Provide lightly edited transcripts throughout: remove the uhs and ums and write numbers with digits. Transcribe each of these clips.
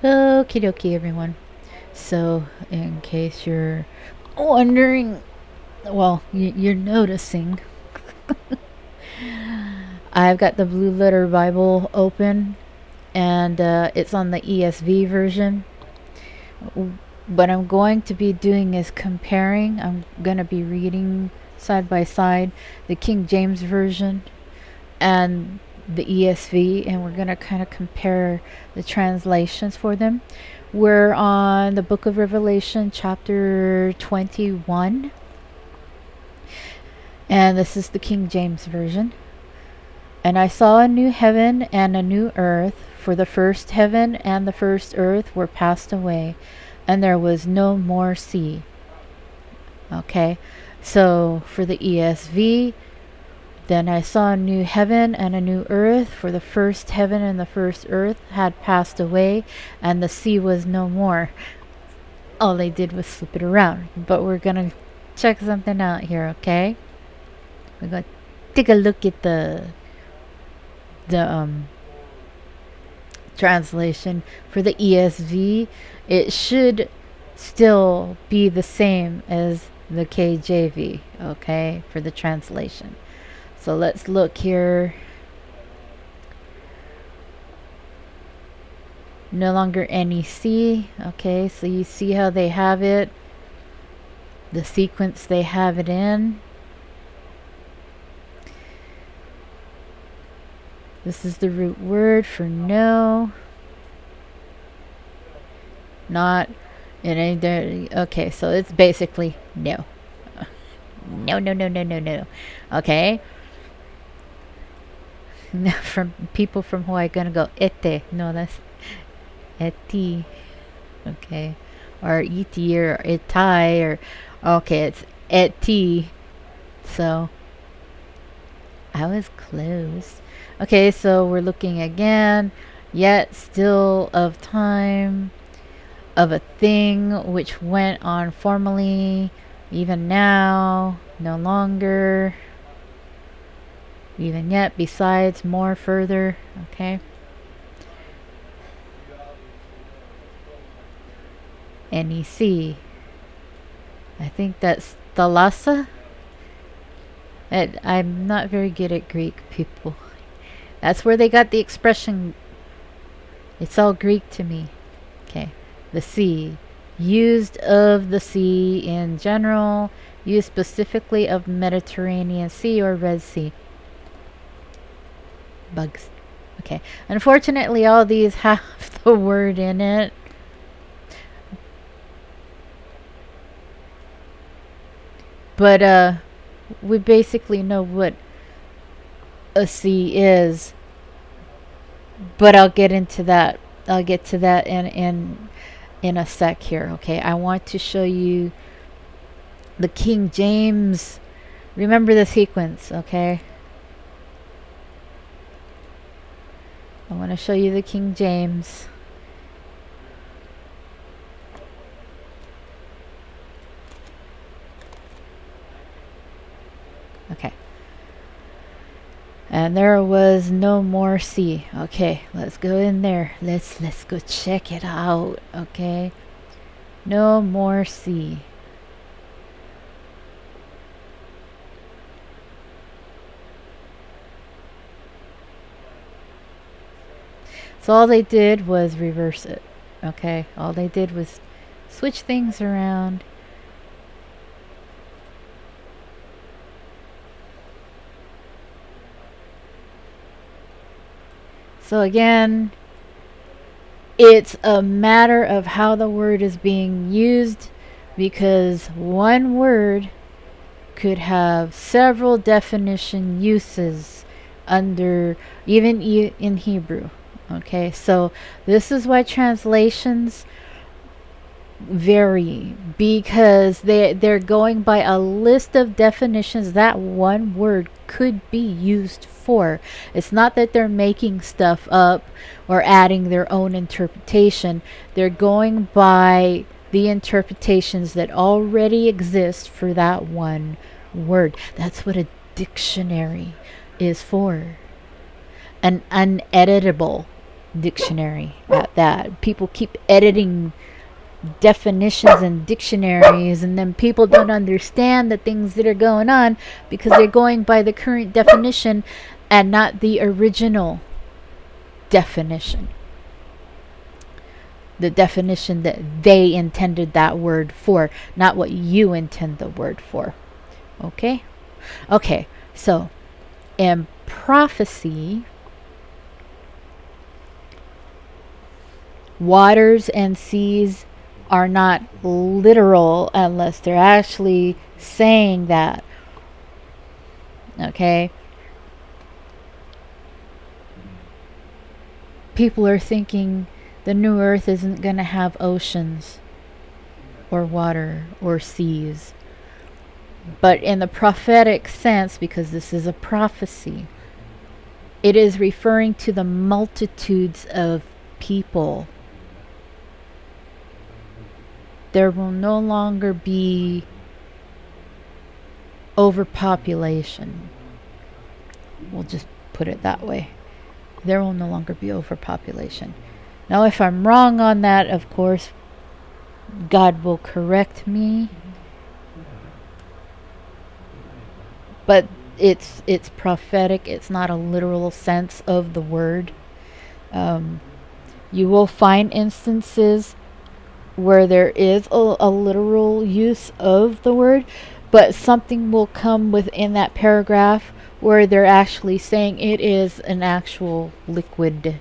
Okie dokie, everyone. So, in case you're wondering, well, you're noticing, I've got the Blue Letter Bible open, and it's on the ESV version. What I'm going to be doing is comparing. I'm going to be reading side by side the King James version and the ESV, and we're going to kind of compare the translations for them. We're on the book of Revelation, chapter 21, and this is the King James version. And I saw a new heaven and a new earth, for the first heaven and the first earth were passed away, and there was no more sea. Okay, so for the ESV, then I saw a new heaven and a new earth, for the first heaven and the first earth had passed away, and the sea was no more. All they did was flip it around. But we're gonna check something out here, okay? We're gonna take a look at the translation for the ESV. It should still be the same as the KJV, okay, for the translation. So let's look here. No longer any sea. Okay, so you see how they have it, the sequence they have it in. This is the root word for no. Not in any. Okay, so it's basically no. No, no, no, no, no, no. Okay. From people from Hawaii gonna go ete. No, that's eti. Okay. Or iti or etai or okay, it's eti. So I was close. Okay, so we're looking again. Yet still of time of a thing which went on formerly, even now, no longer, even yet, besides, more, further. Okay. NEC. I think that's thalassa. I'm not very good at Greek, people. That's where they got the expression. It's all Greek to me. Okay. The sea. Used of the sea in general. Used specifically of Mediterranean Sea or Red Sea. Bugs. Okay. Unfortunately, all these have the word in it. But we basically know what a sea is. But I'll get into that. I'll get to that in a sec here. Okay. I want to show you the King James. Remember the sequence, okay? I want to show you the King James. Okay. And there was no more sea. Okay, let's go in there. Let's go check it out. Okay. No more sea. So all they did was reverse it. Okay, all they did was switch things around. So again, it's a matter of how the word is being used, because one word could have several definition uses under even in Hebrew. Okay, so this is why translations vary, because they're going by a list of definitions that one word could be used for. It's not that they're making stuff up or adding their own interpretation. They're going by the interpretations that already exist for that one word. That's what a dictionary is for. An uneditable dictionary at that. People keep editing definitions and dictionaries, and then people don't understand the things that are going on because they're going by the current definition and not the original definition. The definition that they intended that word for, not what you intend the word for. Okay? Okay, so in prophecy, waters and seas are not literal unless they're actually saying that. Okay? People are thinking the new earth isn't going to have oceans or water or seas. But in the prophetic sense, because this is a prophecy, it is referring to the multitudes of people. There will no longer be overpopulation. We'll just put it that way. There will no longer be overpopulation. Now, if I'm wrong on that, of course, God will correct me. But it's prophetic. It's not a literal sense of the word. You will find instances where there is a literal use of the word, but something will come within that paragraph where they're actually saying it is an actual liquid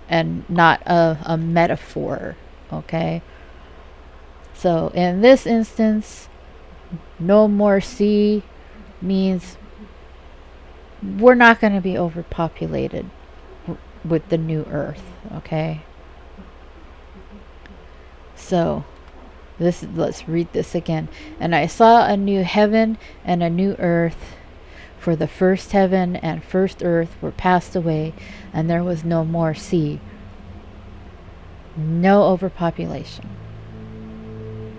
and not a metaphor. Okay? So in this instance, no more sea means we're not going to be overpopulated with the new earth. Okay? So let's read this again. And I saw a new heaven and a new earth, for the first heaven and first earth were passed away, and there was no more sea. No overpopulation.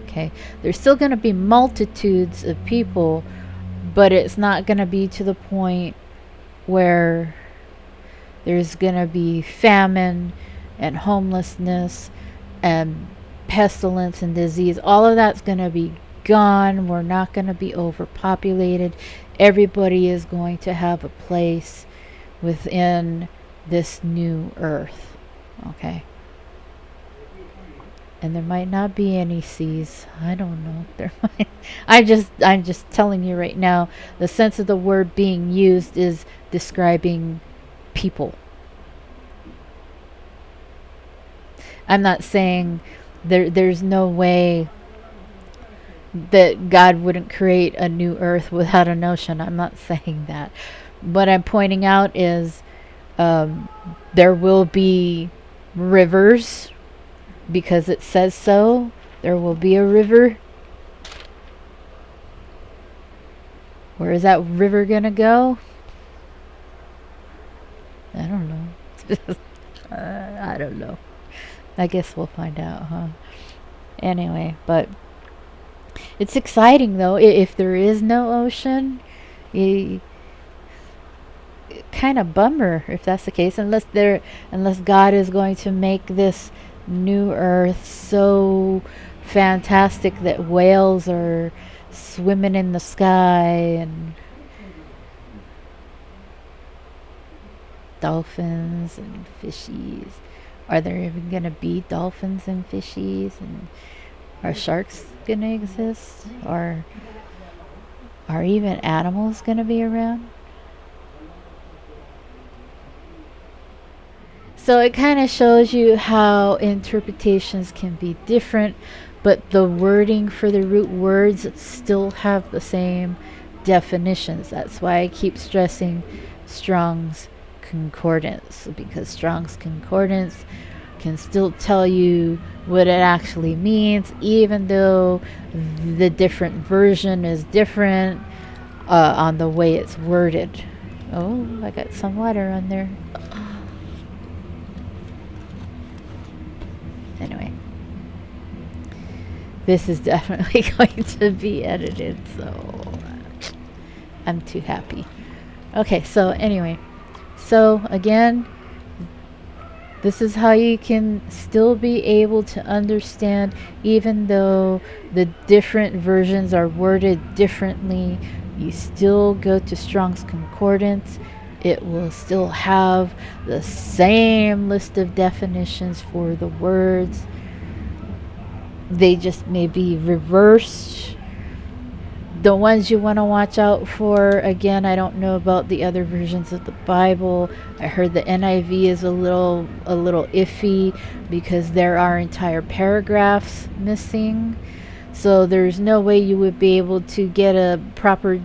Okay? There's still going to be multitudes of people, but it's not going to be to the point where there's going to be famine and homelessness and pestilence and disease. All of that's going to be gone. We're not going to be overpopulated. Everybody is going to have a place within this new earth. Okay? And there might not be any seas. I don't know. There might. I'm just telling you right now, the sense of the word being used is describing people. I'm not saying there's no way that God wouldn't create a new earth without an ocean. I'm not saying that. What I'm pointing out is there will be rivers, because it says so. There will be a river. Where is that river gonna go? I don't know. I don't know. I guess we'll find out, huh? Anyway, but it's exciting though. If there is no ocean, kind of bummer if that's the case. Unless God is going to make this new earth so fantastic that whales are swimming in the sky and dolphins and fishies. Are there even going to be dolphins and fishies? And are sharks going to exist? Or are even animals going to be around? So it kind of shows you how interpretations can be different, but the wording for the root words still have the same definitions. That's why I keep stressing Strong's Concordance, because Strong's Concordance can still tell you what it actually means, even though the different version is different on the way it's worded. Oh, I got some water on there. Anyway, this is definitely going to be edited, so I'm too happy. Okay, so anyway, so again, This is how you can still be able to understand, even though the different versions are worded differently. You still go to Strong's Concordance. It will still have the same list of definitions for the words. They just may be reversed. The ones you want to watch out for, again, I don't know about the other versions of the Bible. I heard the NIV is a little iffy because there are entire paragraphs missing. So there's no way you would be able to get a proper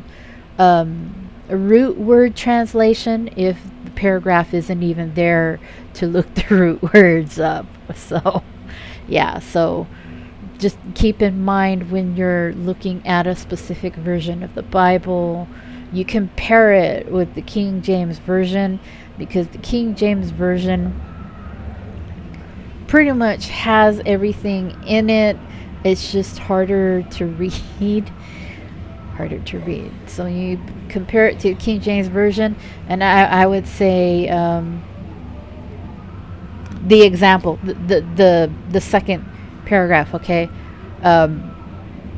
root word translation if the paragraph isn't even there to look the root words up. So yeah, so just keep in mind when you're looking at a specific version of the Bible, you compare it with the King James Version, because the King James Version pretty much has everything in it. It's just harder to read. So you compare it to the King James Version, and I would say the example, the second paragraph, okay?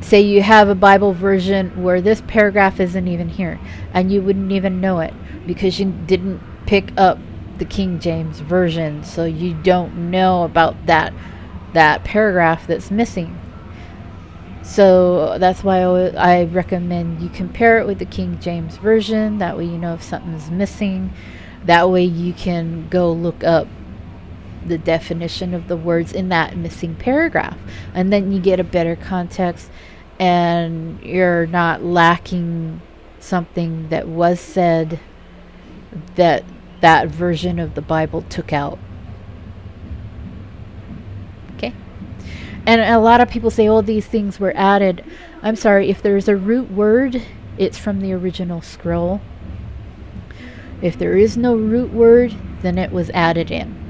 Say you have a Bible version where this paragraph isn't even here, and you wouldn't even know it because you didn't pick up the King James Version, so you don't know about that paragraph that's missing. So that's why I recommend you compare it with the King James Version. That way you know if something's missing. That way you can go look up the definition of the words in that missing paragraph, and then you get a better context, and you're not lacking something that was said that version of the Bible took out. Okay? And a lot of people say, oh, these things were added. I'm sorry, if there's a root word, it's from the original scroll. If there is no root word, then it was added in.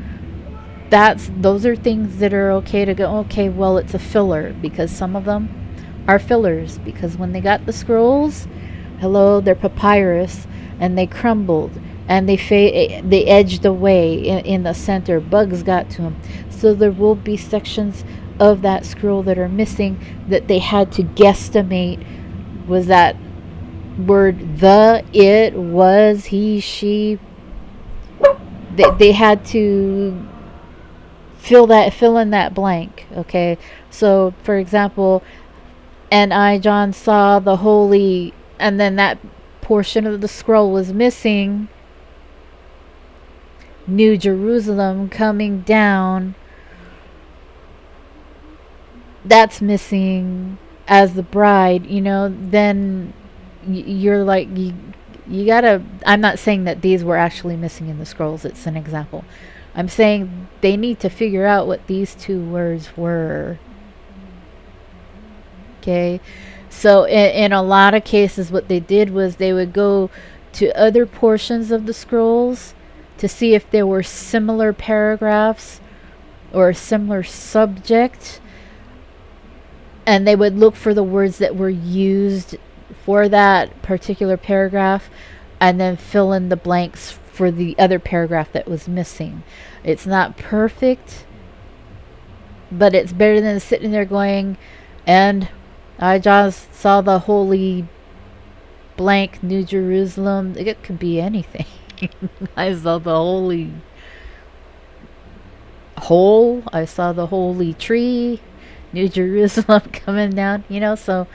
Those are things that are okay to go, okay, well, it's a filler, because some of them are fillers, because when they got the scrolls, they're papyrus, and they crumbled, and they edged away in the center. Bugs got to them. So there will be sections of that scroll that are missing that they had to guesstimate. Was that word the, it, was, he, she? They had to fill in that blank. Okay, so for example, and I, John, saw the holy, and then that portion of the scroll was missing. New Jerusalem coming down, that's missing as the bride. Then you're like, you gotta, I'm not saying that these were actually missing in the scrolls, it's an example. I'm saying they need to figure out what these two words were. Okay, so in a lot of cases what they did was they would go to other portions of the scrolls to see if there were similar paragraphs or a similar subject, and they would look for the words that were used for that particular paragraph, and then fill in the blanks for the other paragraph that was missing. It's not perfect, but it's better than sitting there going, and I just saw the holy blank New Jerusalem. It could be anything. I saw the holy hole. I saw the holy tree, New Jerusalem coming down. So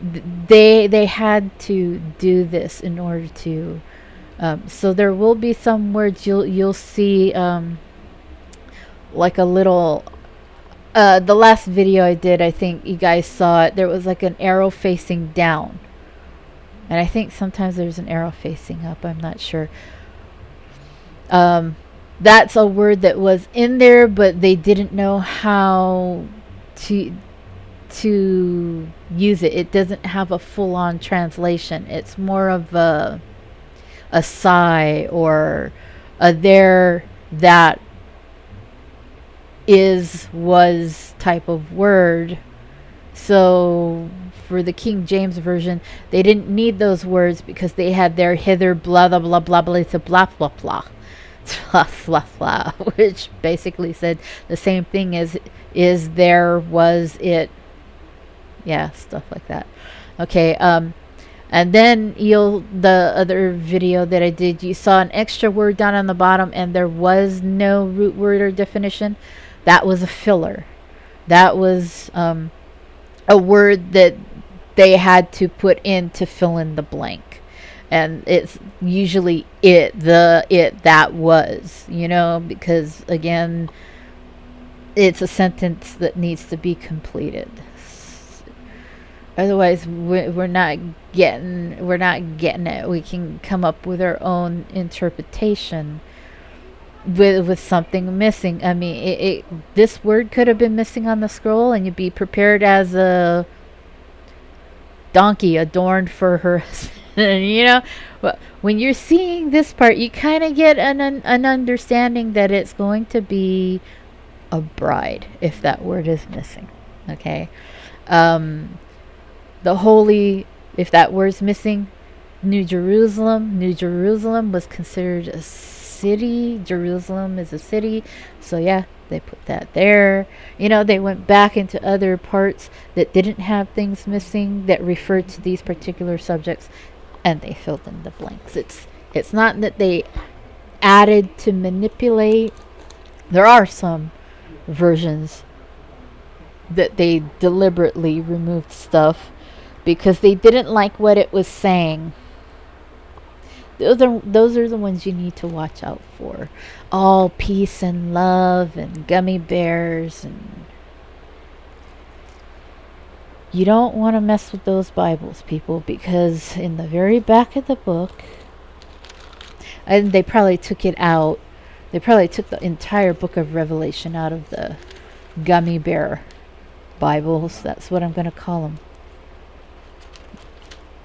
they had to do this in order to. So there will be some words you'll see, like a little. The last video I did, I think you guys saw it. There was like an arrow facing down. And I think sometimes there's an arrow facing up. I'm not sure. That's a word that was in there, but they didn't know how to use it. It doesn't have a full-on translation. It's more of a sigh, or a there, that, is, was type of word. So for the King James Version, they didn't need those words because they had their hither, blah blah blah blah blah blah blah blah. which basically said the same thing as is, there, was, it. Yeah, stuff like that. Okay, and then the other video that I did, you saw an extra word down on the bottom and there was no root word or definition. That was a filler. That was a word that they had to put in to fill in the blank. And it's usually it that was, because again, it's a sentence that needs to be completed. Otherwise, we're not getting it. We can come up with our own interpretation with something missing. I mean, this word could have been missing on the scroll, and you'd be prepared as a donkey adorned for her husband. But when you're seeing this part, you kind of get an understanding that it's going to be a bride if that word is missing. Okay. The holy, if that word's missing, New Jerusalem was considered a city. Jerusalem is a city. So yeah, they put that there. They went back into other parts that didn't have things missing that referred to these particular subjects, and they filled in the blanks. It's not that they added to manipulate. There are some versions that they deliberately removed stuff because they didn't like what it was saying. Those are the ones you need to watch out for. All peace and love and gummy bears, and you don't want to mess with those Bibles, people, because in the very back of the book, and they probably took it out. They probably took the entire book of Revelation out of the gummy bear Bibles. That's what I'm going to call them.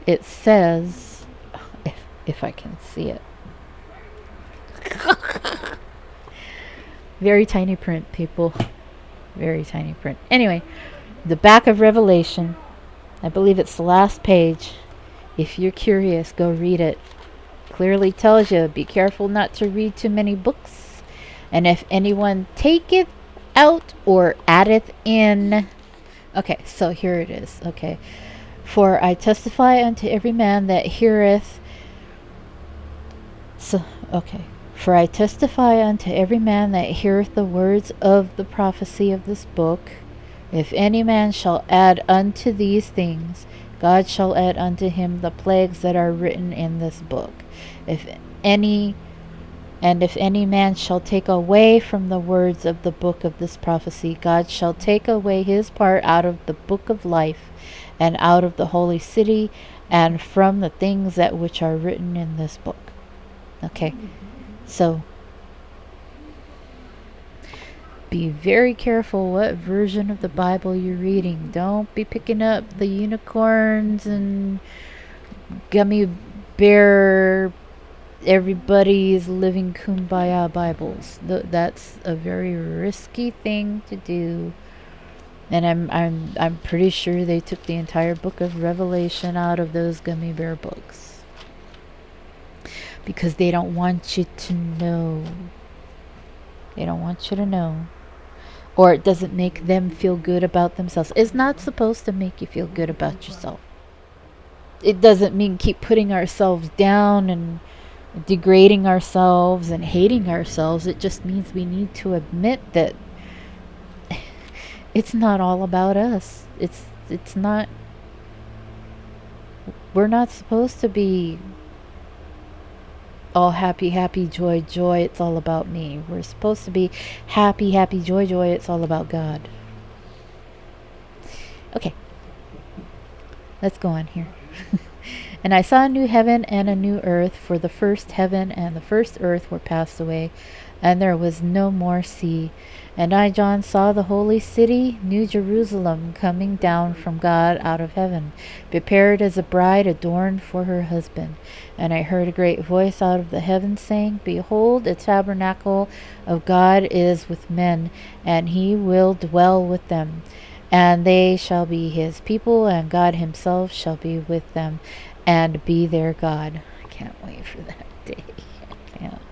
It says, if I can see it, very tiny print, people, very tiny print. Anyway, the back of Revelation, I believe it's the last page. If you're curious, go read it. Clearly tells you, be careful not to read too many books, and if anyone taketh out or addeth in. Okay, so here it is. Okay. For I testify unto every man that heareth. For I testify unto every man that heareth the words of the prophecy of this book. If any man shall add unto these things, God shall add unto him the plagues that are written in this book. If any man shall take away from the words of the book of this prophecy, God shall take away his part out of the book of life, and out of the holy city, and from the things that which are written in this book. Okay, so be very careful what version of the Bible you're reading. Don't be picking up the unicorns and gummy bear, everybody's living kumbaya Bibles. That's a very risky thing to do. And I'm pretty sure they took the entire book of Revelation out of those gummy bear books, because they don't want you to know. They don't want you to know. Or it doesn't make them feel good about themselves. It's not supposed to make you feel good about yourself. It doesn't mean keep putting ourselves down and degrading ourselves and hating ourselves. It just means we need to admit that it's not all about us. It's not. We're not supposed to be all happy, joy, it's all about me. We're supposed to be happy, joy, it's all about God. Okay. Let's go on here. And I saw a new heaven and a new earth, for the first heaven and the first earth were passed away, and there was no more sea. And I, John, saw the holy city, New Jerusalem, coming down from God out of heaven, prepared as a bride adorned for her husband. And I heard a great voice out of the heavens saying, Behold, the tabernacle of God is with men, and he will dwell with them. And they shall be his people, and God himself shall be with them, and be their God. I can't wait for that day. I can't.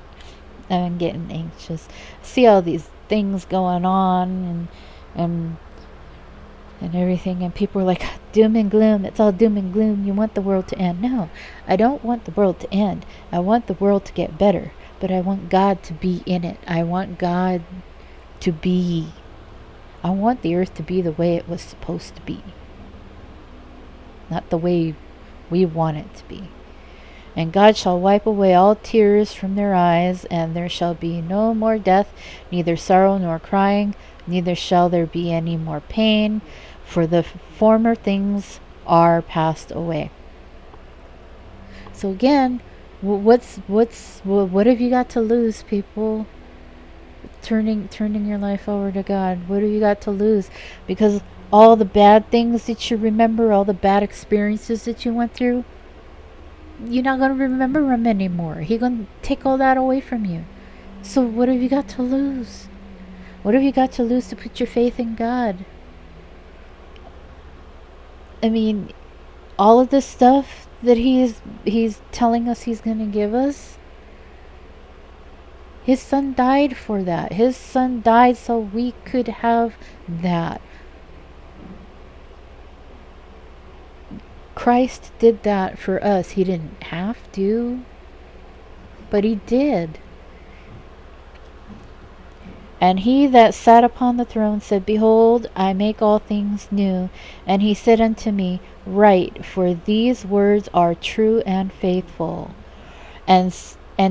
I'm getting anxious. I see all these things going on and and everything, and people are like, doom and gloom, it's all doom and gloom, you want the world to end. No, I don't want the world to end. I want the world to get better, but I want God to be in it. I want God to be, I want the earth to be the way it was supposed to be, not the way we want it to be. And God shall wipe away all tears from their eyes, and there shall be no more death, neither sorrow nor crying, neither shall there be any more pain, for the former things are passed away. So again, what have you got to lose, people? Turning your life over to God. What have you got to lose? Because all the bad things that you remember, all the bad experiences that you went through, you're not going to remember them anymore. He's going to take all that away from you. So what have you got to lose? What have you got to lose to put your faith in God? I mean, all of this stuff that he's telling us he's going to give us, his son died for that. His son died so we could have that. Christ did that for us. He didn't have to, but he did. And he that sat upon the throne said, Behold, I make all things new. And he said unto me, Write, for these words are true and faithful. And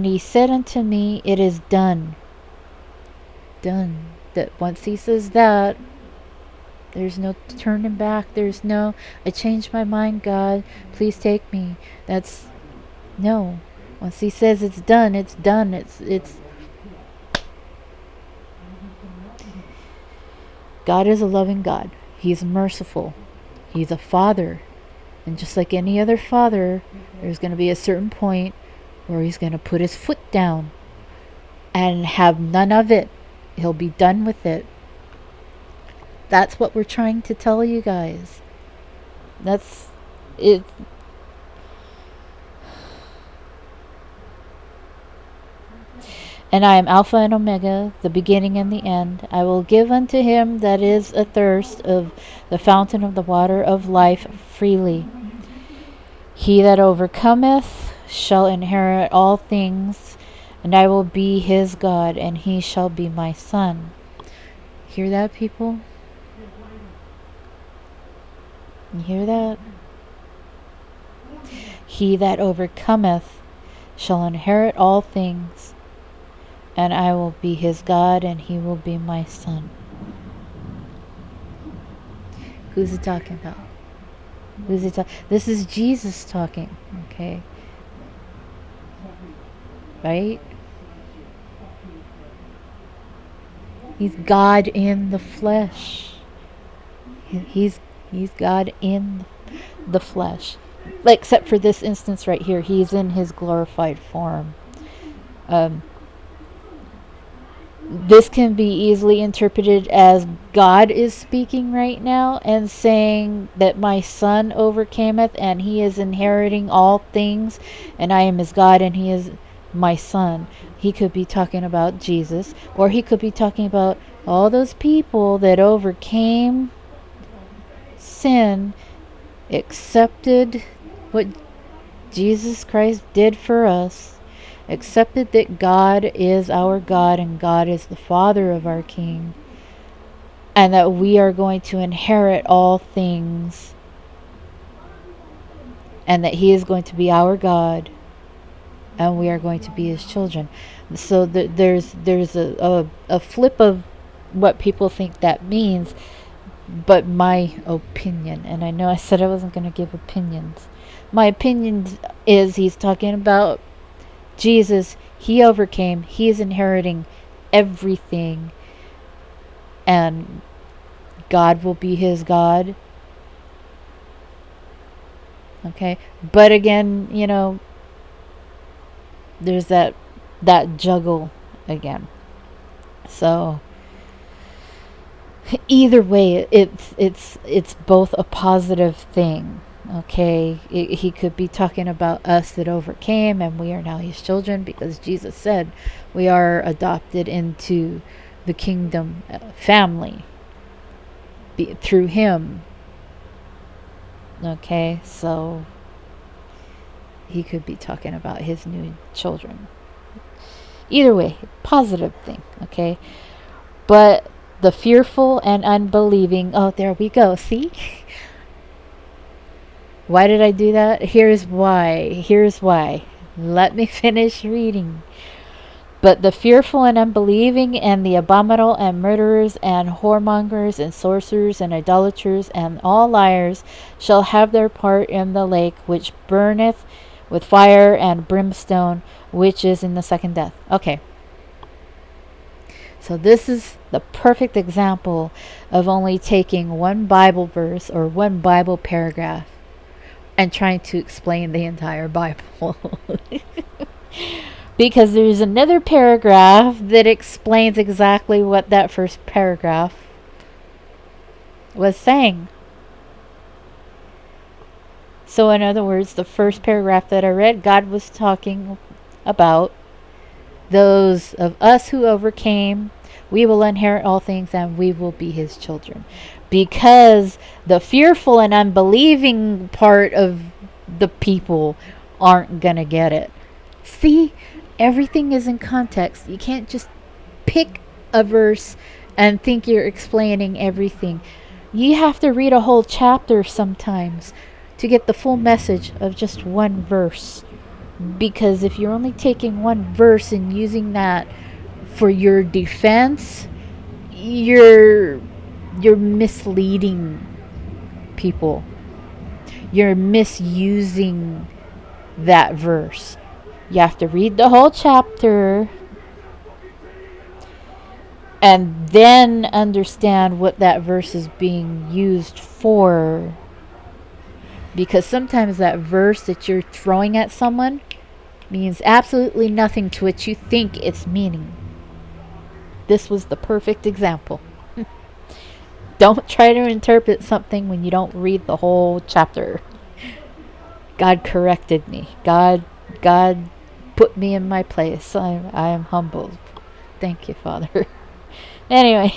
he said unto me, It is done. Done. That once he says that, there's no turning back. There's no, I changed my mind, God. Please take me. That's, no. Once he says it's done, it's done. It's. God is a loving God. He's merciful. He's a father. And just like any other father, there's going to be a certain point where he's going to put his foot down and have none of it. He'll be done with it. That's what we're trying to tell you guys. That's it. And I am Alpha and Omega, the beginning and the end. I will give unto him that is athirst of the fountain of the water of life freely. He that overcometh shall inherit all things, and I will be his God, and he shall be my son. Hear that, people? You hear that? He that overcometh shall inherit all things, and I will be his God, and he will be my son. Who's it talking about? Who's it talking? This is Jesus talking, okay? Right? He's God in the flesh. He's God in the flesh. Like, except for this instance right here, he's in his glorified form. This can be easily interpreted as God is speaking right now and saying that my son overcameth and he is inheriting all things, and I am his God and he is my son. He could be talking about Jesus, or he could be talking about all those people that overcame sin, accepted what Jesus Christ did for us, accepted that God is our God and God is the Father of our King, and that we are going to inherit all things, and that he is going to be our God and we are going to be his children. So there's a flip of what people think that means, but my opinion, and I know I said I wasn't going to give opinions, my opinion is he's talking about Jesus. He overcame, he is inheriting everything, and God will be his God. Okay, but again, you know, there's that juggle again. So either way, it's both a positive thing. Okay, he could be talking about us that overcame and we are now his children, because Jesus said we are adopted into the kingdom family through him. Okay, so he could be talking about his new children. Either way, positive thing, okay? But the fearful and unbelieving, oh, there we go, see? Why did I do that? Here's why. Here's why. Let me finish reading. But the fearful and unbelieving, and the abominable, and murderers, and whoremongers, and sorcerers, and idolaters, and all liars shall have their part in the lake which burneth with fire and brimstone, which is in the second death. Okay. So this is the perfect example of only taking one Bible verse or one Bible paragraph and trying to explain the entire Bible. Because there's another paragraph that explains exactly what that first paragraph was saying. So in other words, the first paragraph that I read, God was talking about those of us who overcame. We will inherit all things and we will be his children. Because the fearful and unbelieving part of the people aren't going to get it. See, everything is in context. You can't just pick a verse and think you're explaining everything. You have to read a whole chapter sometimes to get the full message of just one verse. Because if you're only taking one verse and using that for your defense, you're misleading people. You're misusing that verse. You have to read the whole chapter and then understand what that verse is being used for. Because sometimes that verse that you're throwing at someone means absolutely nothing to what you think it's meaning. This was the perfect example. Don't try to interpret something when you don't read the whole chapter. God corrected me. God put me in my place. I am humbled. Thank you, Father. Anyway,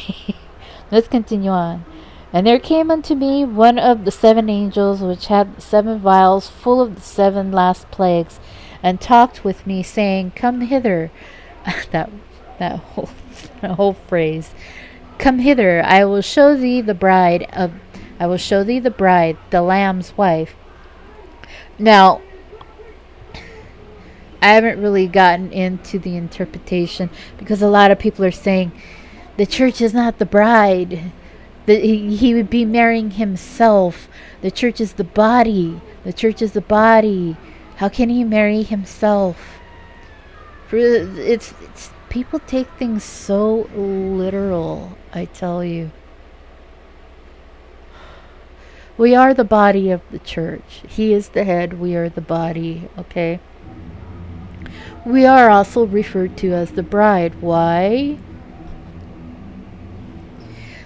let's continue on. And there came unto me one of the 7 angels, which had 7 vials full of the 7 last plagues, and talked with me, saying, Come hither. that whole phrase. Come hither, I will show thee the bride, the Lamb's wife. Now, I haven't really gotten into the interpretation, because a lot of people are saying the church is not the bride. That he would be marrying himself. The church is the body. The church is the body. How can he marry himself? It's people take things so literal, I tell you. We are the body of the church. He is the head. We are the body. Okay. We are also referred to as the bride. Why?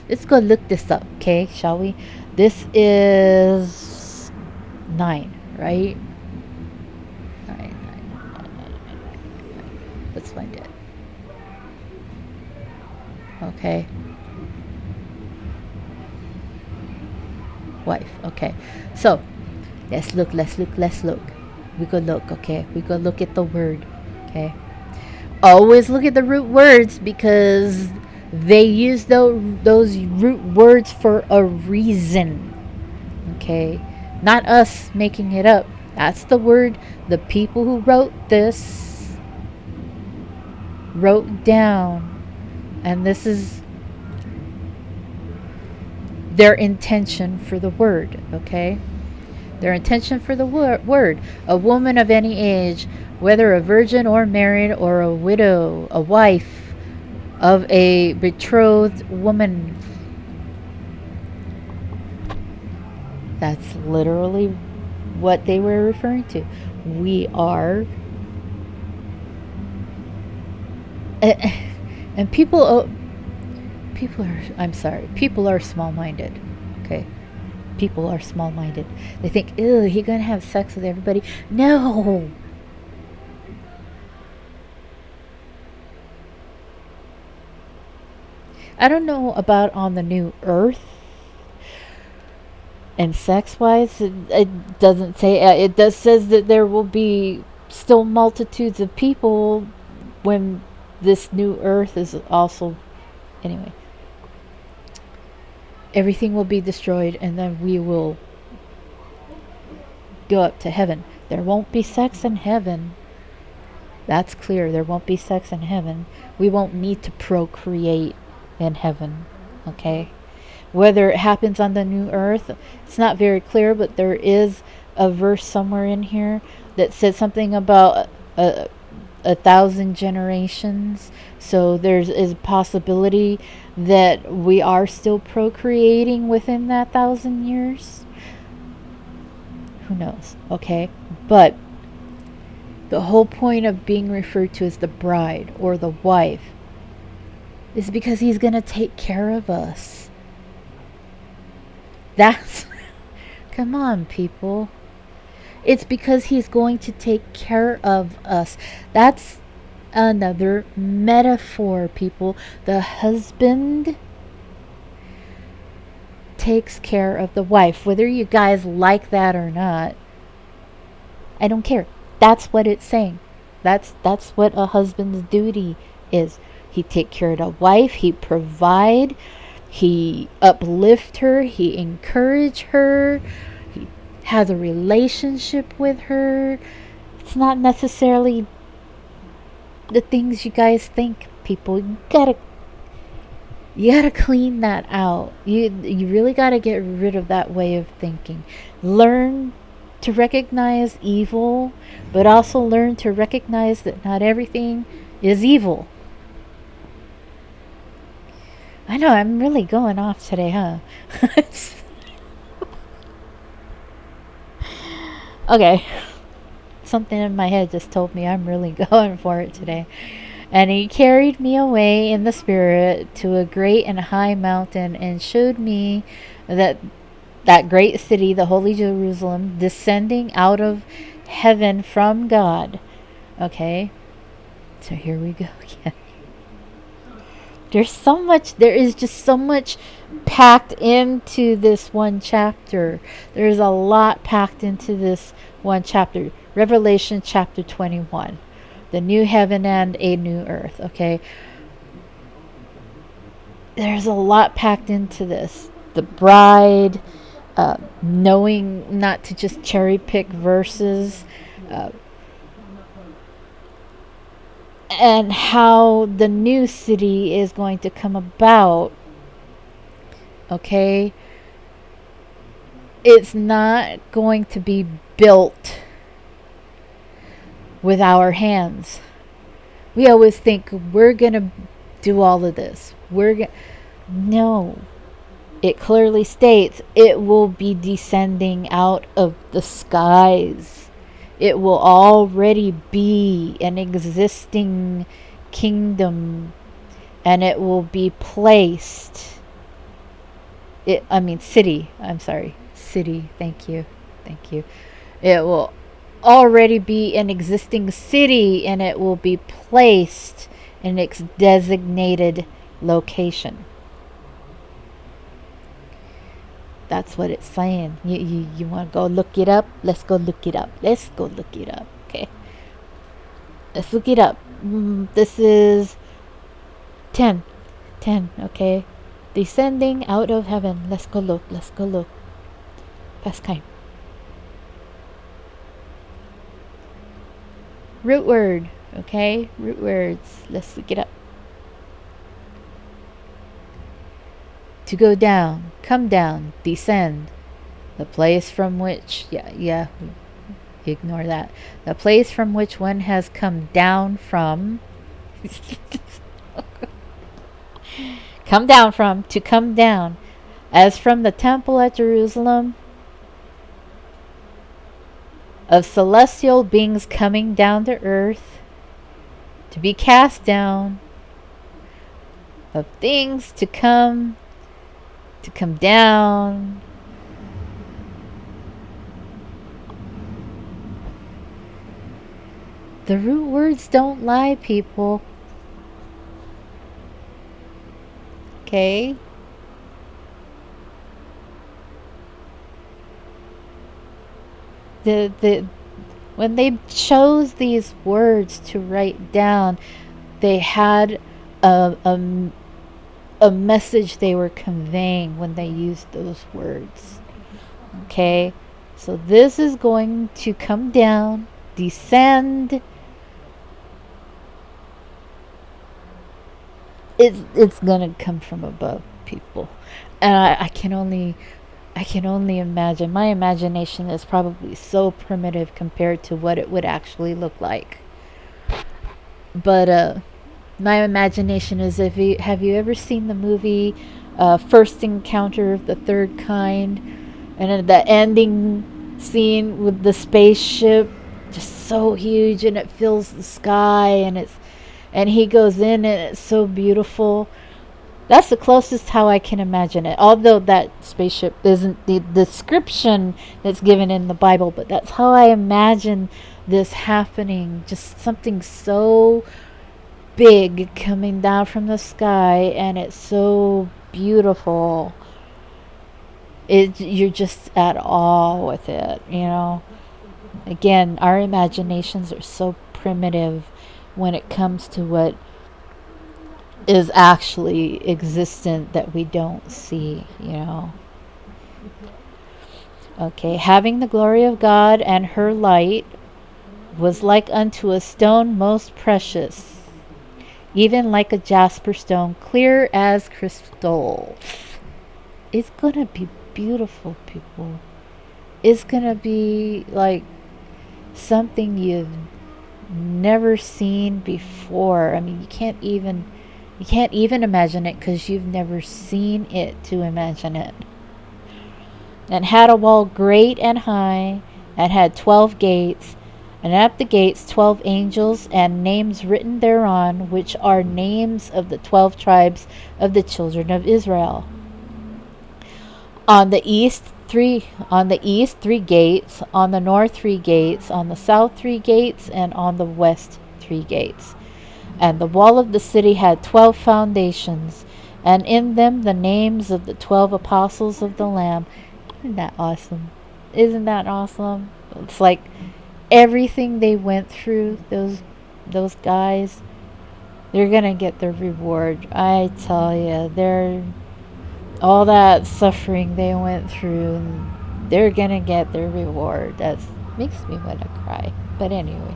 Let's go look this up, okay, shall we? This is 9, right? 9. Let's find it. Okay. Wife, okay. So, let's look. We go look, okay? We go look at the word, okay? Always look at the root words, because they use those root words for a reason. Okay? Not us making it up. That's the word the people who wrote this wrote down. And this is their intention for the word. Okay? Their intention for the word. A woman of any age, whether a virgin or married, or a widow, a wife of a betrothed woman. That's literally what they were referring to. We are, and people are, I'm sorry, people are small-minded. Okay, People are small-minded. They think, ew, he gonna have sex with everybody. No! I don't know about on the new earth and sex-wise. It doesn't say. It does says that there will be still multitudes of people when this new earth is also. Anyway, everything will be destroyed, and then we will go up to heaven. There won't be sex in heaven. That's clear. There won't be sex in heaven. We won't need to procreate in heaven. Okay? Whether it happens on the new earth, it's not very clear, but there is a verse somewhere in here that said something about a 1,000 generations. So there's is a possibility that we are still procreating within that 1,000 years. Who knows? Okay? But the whole point of being referred to as the bride or the wife is because he's going to take care of us. That's come on, people. It's because he's going to take care of us. That's another metaphor, people. The husband takes care of the wife. Whether you guys like that or not, I don't care. That's what it's saying. That's what a husband's duty is. He take care of the wife. He provide. He uplift her. He encourage her. He has a relationship with her. It's not necessarily the things you guys think, people. You gotta clean that out. You really gotta get rid of that way of thinking. Learn to recognize evil, but also learn to recognize that not everything is evil. I know, I'm really going off today, huh? Okay. Something in my head just told me I'm really going for it today. And he carried me away in the spirit to a great and high mountain and showed me that great city, the holy Jerusalem, descending out of heaven from God. Okay? So here we go again. There is just so much packed into this one chapter. There's a lot packed into this one chapter. Revelation chapter 21. The new heaven and a new earth. Okay? There's a lot packed into this. The bride, knowing not to just cherry pick verses, and how the new city is going to come about. Okay? It's not going to be built with our hands. We always think we're going to do all of this. No. It clearly states it will be descending out of the skies. It will already be an existing kingdom, and it will be placed. City. I'm sorry. City. Thank you. It will already be an existing city, and it will be placed in its designated location. That's what it's saying. You want to go look it up? Let's go look it up. Okay. Let's look it up. This is 10. Okay. Descending out of heaven. Let's go look. Paskai. Root word. Okay. Root words. Let's look it up. To go down, come down, descend. The place from which, ignore that. The place from which one has come down from. Come down. As from the temple at Jerusalem, of celestial beings coming down to earth, to be cast down, of things to come down, The root words don't lie, people. Okay? The when they chose these words to write down, they had a message they were conveying when they used those words. Okay? So this is going to come down, descend. It's gonna come from above, people. And I can only imagine. My imagination is probably so primitive compared to what it would actually look like. But my imagination is, if you have you ever seen the movie First Encounter of the Third Kind, and then the ending scene with the spaceship just so huge and it fills the sky, and he goes in and it's so beautiful. That's the closest how I can imagine it. Although that spaceship isn't the description that's given in the Bible, but that's how I imagine this happening. Just something so big coming down from the sky, and it's so beautiful. You're just at awe with it, you know. Again, our imaginations are so primitive when it comes to what is actually existent that we don't see, you know. Okay, having the glory of God and her light was like unto a stone most precious, even like a jasper stone, clear as crystal. It's gonna be beautiful, people. It's gonna be like something you've never seen before. I mean, you can't even imagine it because you've never seen it to imagine it. And had a wall great and high, and had 12 gates, and at the gates 12 angels, and names written thereon, which are names of the 12 tribes of the children of Israel. On the east three gates, on the north 3 gates, on the south 3 gates, and on the west 3 gates. And the wall of the city had 12 foundations, and in them the names of the 12 apostles of the Lamb. Isn't that awesome? Isn't that awesome? It's like everything they went through, those guys, they're gonna get their reward. I tell you, they're all that suffering they went through, they're gonna get their reward. That makes me want to cry. But anyway.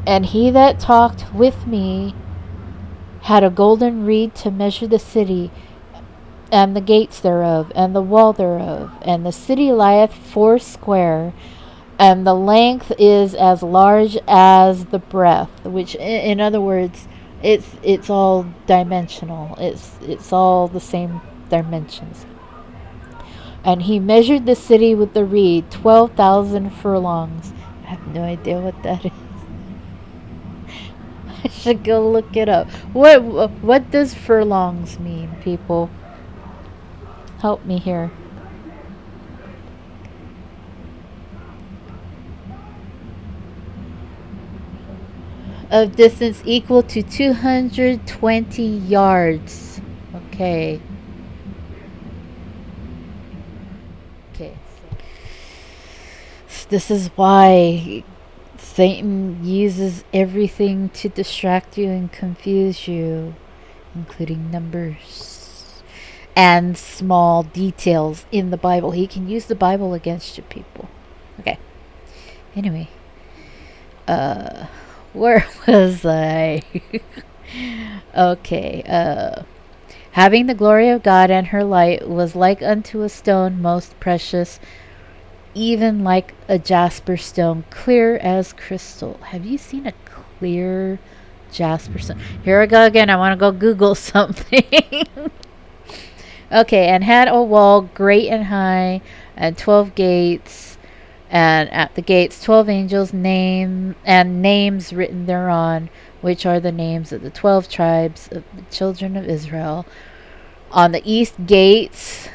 And he that talked with me had a golden reed to measure the city, and the gates thereof, and the wall thereof. And the city lieth foursquare, and the length is as large as the breadth. Which, in other words, it's all dimensional. It's all the same dimensions. And he measured the city with the reed, 12,000 furlongs. I have no idea what that is. I should go look it up. What does furlongs mean, people? Help me here. Of distance equal to 220 yards. Okay. Okay. This is why Satan uses everything to distract you and confuse you, including numbers and small details in the Bible. He can use the Bible against you, people. Okay. Anyway, where was I? Okay, having the glory of God and her light was like unto a stone most precious, even like a jasper stone, clear as crystal. Have you seen a clear jasper stone? Here I go again. I want to go Google something. Okay, and had a wall great and high, and 12 gates, and at the gates 12 angels, names written thereon, which are the names of the 12 tribes of the children of Israel. On the east gates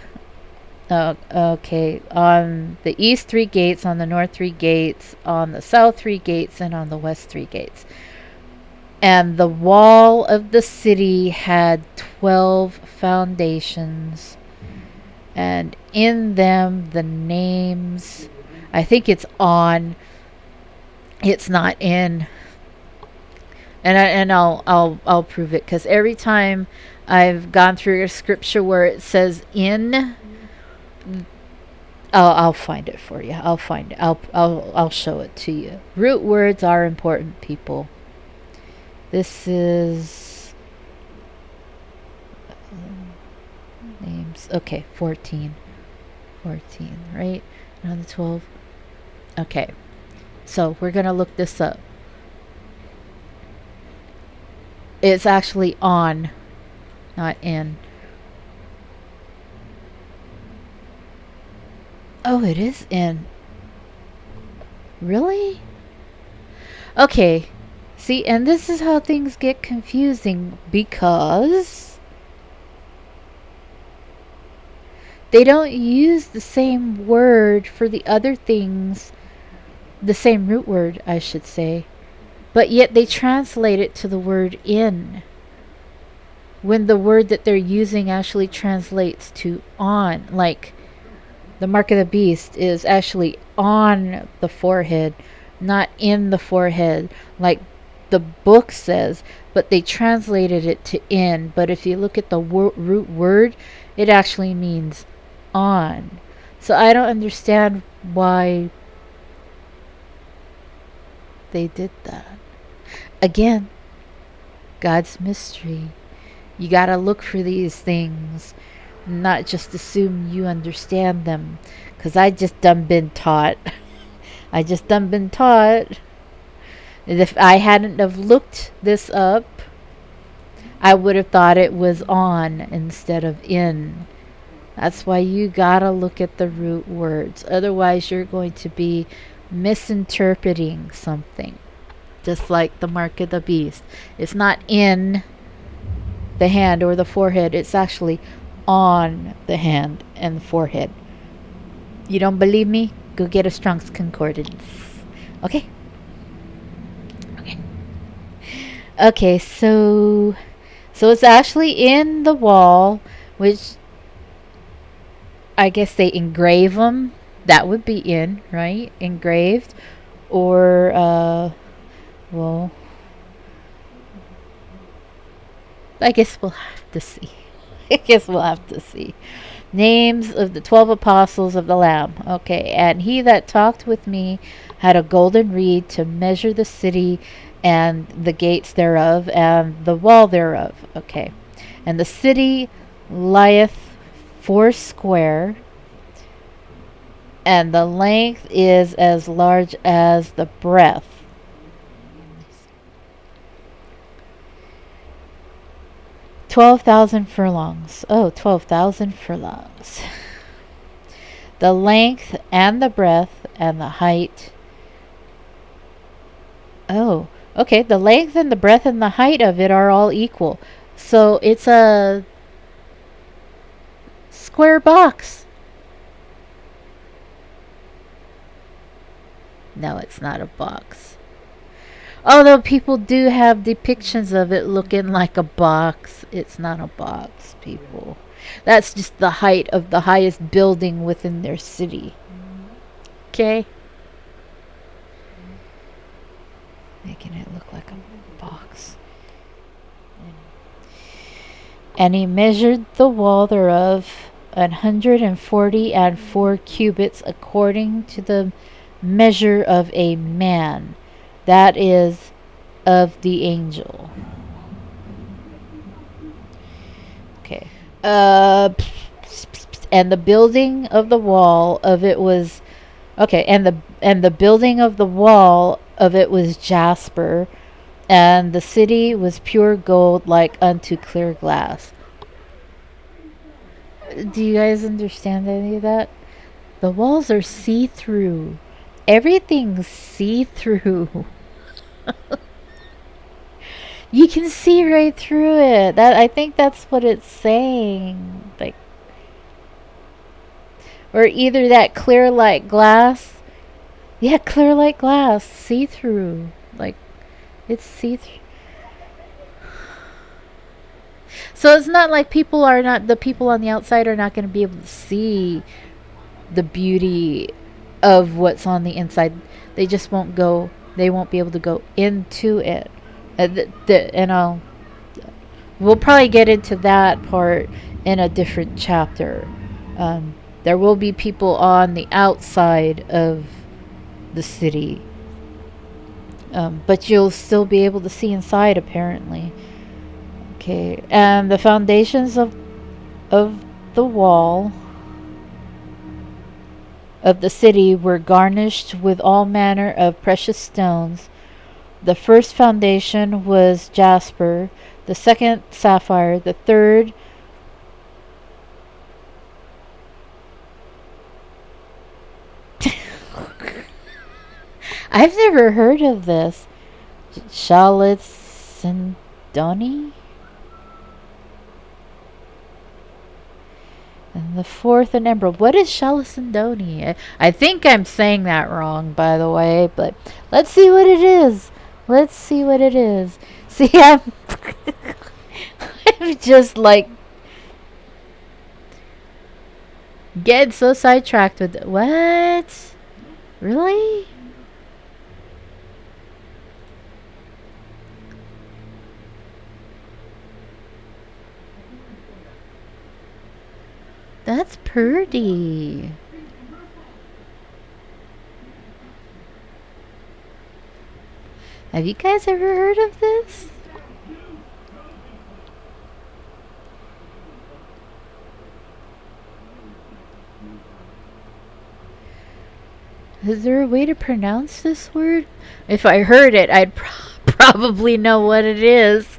Okay, on the east 3 gates, on the north 3 gates, on the south 3 gates, and on the west 3 gates. And the wall of the city had 12 foundations, and in them the names. I think it's on. It's not in. And I'll prove it, because every time I've gone through a scripture where it says in, I'll find it for you. I'll find it. I'll show it to you. Root words are important, people. This is names. Okay, 14. 14, right? And on the 12. Okay. So we're going to look this up. It's actually on, not in. Oh, it is in. Really? Okay. See, and this is how things get confusing, because they don't use the same word for the other things, the same root word, I should say, but yet they translate it to the word in, when the word that they're using actually translates to on. Like, the mark of the beast is actually on the forehead, not in the forehead, like the book says, but they translated it to in. But if you look at the root word, it actually means on. So I don't understand why they did that. Again, God's mystery. You gotta look for these things, not just assume you understand them, because I just done been taught. I just done been taught. If I hadn't have looked this up, I would have thought it was on instead of in. That's why you gotta look at the root words. Otherwise, you're going to be misinterpreting something. Just like the mark of the beast. It's not in the hand or the forehead. It's actually on the hand and the forehead. You don't believe me? Go get a Strong's Concordance. Okay? Okay, so it's actually in the wall, which I guess they engrave them. That would be in, right? Engraved. Or, well, I guess we'll have to see. I guess we'll have to see. Names of the 12 apostles of the Lamb. Okay, and he that talked with me had a golden reed to measure the city and the gates thereof and the wall thereof. Okay, and the city lieth foursquare, and the length is as large as the breadth. 12,000 furlongs. Oh, 12,000 furlongs. The length and the breadth and the height. Oh, okay. The length and the breadth and the height of it are all equal. So it's a square box. No, it's not a box. Although people do have depictions of it looking like a box, it's not a box, people. That's just the height of the highest building within their city. Okay? Making it look like a box. And he measured the wall thereof 144 cubits, according to the measure of a man. That is of the angel. Okay. And the building of the wall of it was okay, and the building of the wall of it was jasper, and the city was pure gold like unto clear glass. Do you guys understand any of that? The walls are see-through. Everything's see-through. You can see right through it. I think that's what it's saying. Like, or either that clear like glass. Yeah, clear like glass, see through. Like it's see through. So it's not like the people on the outside are not going to be able to see the beauty of what's on the inside. They just won't go. They won't be able to go into it. And we'll probably get into that part in a different chapter. There will be people on the outside of the city, but you'll still be able to see inside, apparently. Okay, and the foundations of the wall of the city were garnished with all manner of precious stones. The first foundation was jasper, the second sapphire, the third I've never heard of this. Chalcedony? And the fourth an emerald. What is Chalcedony? I think I'm saying that wrong, by the way, but let's see what it is. Let's see what it is. See, I'm just like getting so sidetracked with it. What? Really? That's pretty. Have you guys ever heard of this? Is there a way to pronounce this word? If I heard it, I'd probably know what it is.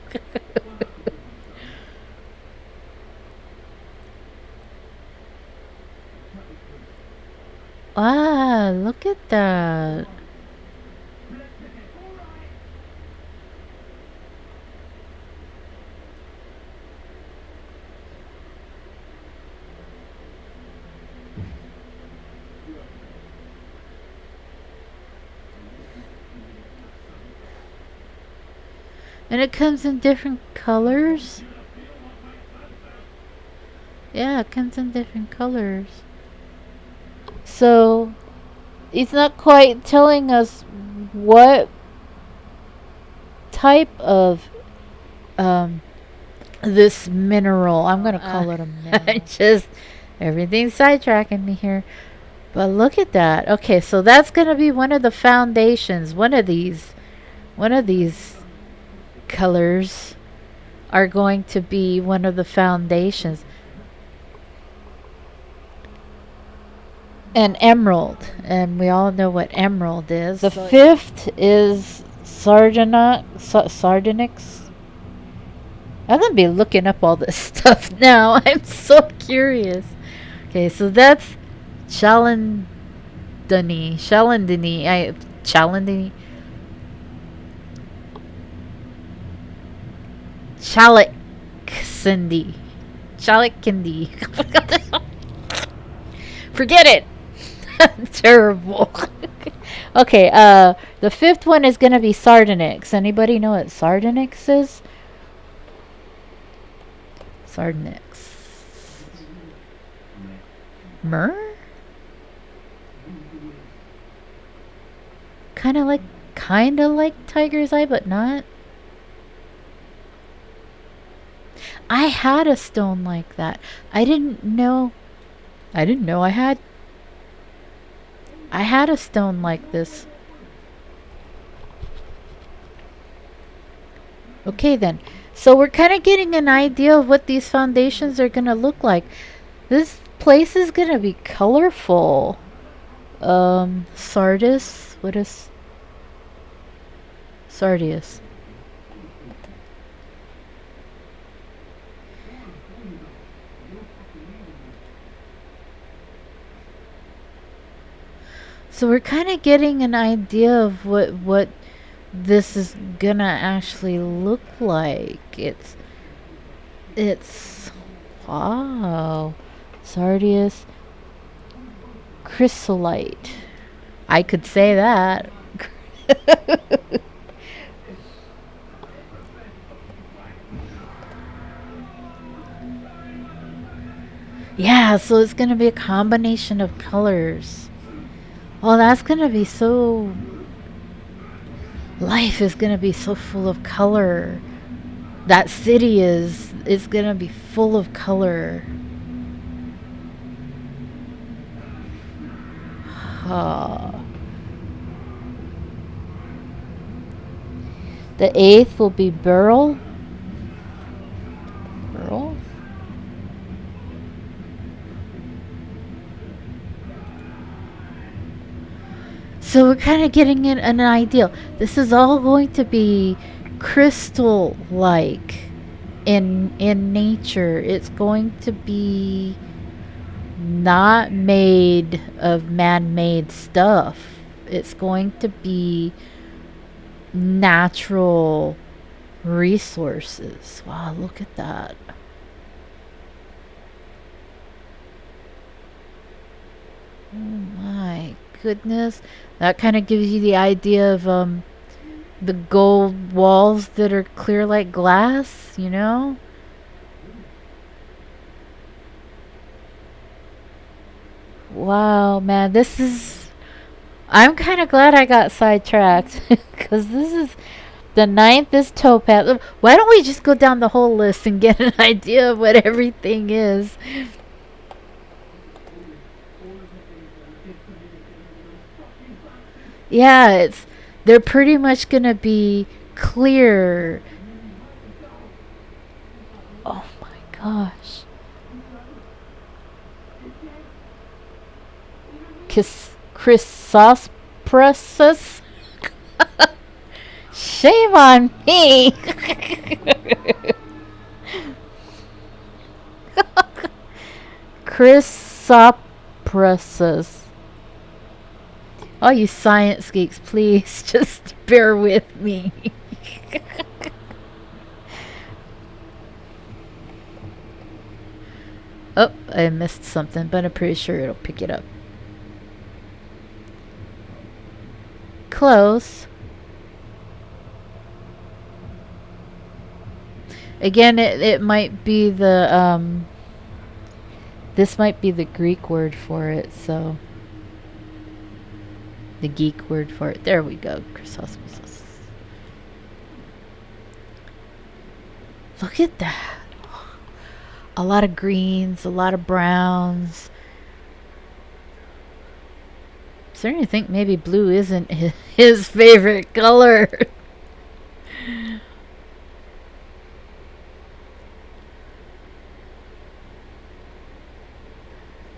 Ah, look at that. And it comes in different colors. Yeah, it comes in different colors. So, it's not quite telling us what type of this mineral. I'm gonna call it a mineral. Just everything's sidetracking me here. But look at that. Okay, so that's gonna be one of the foundations. One of these colors are going to be one of the foundations. An emerald, and we all know what emerald is. The fifth is sardonyx. I'm gonna be looking up all this stuff now. I'm so curious. Okay, so that's Chalcedony. Chalcedony. Chalcedony. Forget it. Terrible. Okay, the fifth one is gonna be sardonyx. Anybody know what sardonyx is? Sardonyx. Myrrh? Kinda like tiger's eye, but not. I had a stone like that. I didn't know I had a stone like this. Okay then. So we're kind of getting an idea of what these foundations are going to look like. This place is going to be colorful. Sardis. What is Sardius? So we're kind of getting an idea of what this is gonna actually look like. It's wow, Sardius. chrysolite. I could say that. Yeah, so it's going to be a combination of colors. Well, that's going to be so. Life is going to be so full of color. That city is going to be full of color. The 8th will be Beryl. Beryl? So we're kind of getting an idea. This is all going to be crystal-like in nature. It's going to be not made of man-made stuff. It's going to be natural resources. Wow, look at that. Oh my goodness. That kind of gives you the idea of the gold walls that are clear like glass, you know? Wow, man, this is. I'm kind of glad I got sidetracked because this is. The 9th is topaz. Why don't we just go down the whole list and get an idea of what everything is? Yeah, they're pretty much gonna be clear. Oh my gosh. Chrysoprasus? Shame on me. Chrysoprasus. All you science geeks, please just bear with me. Oh, I missed something, but I'm pretty sure it'll pick it up. Close. Again, it might be the, this might be the Greek word for it, so. The geek word for it. There we go. Chrysoprasus. Look at that. A lot of greens, a lot of browns. I'm starting to think maybe blue isn't his favorite color.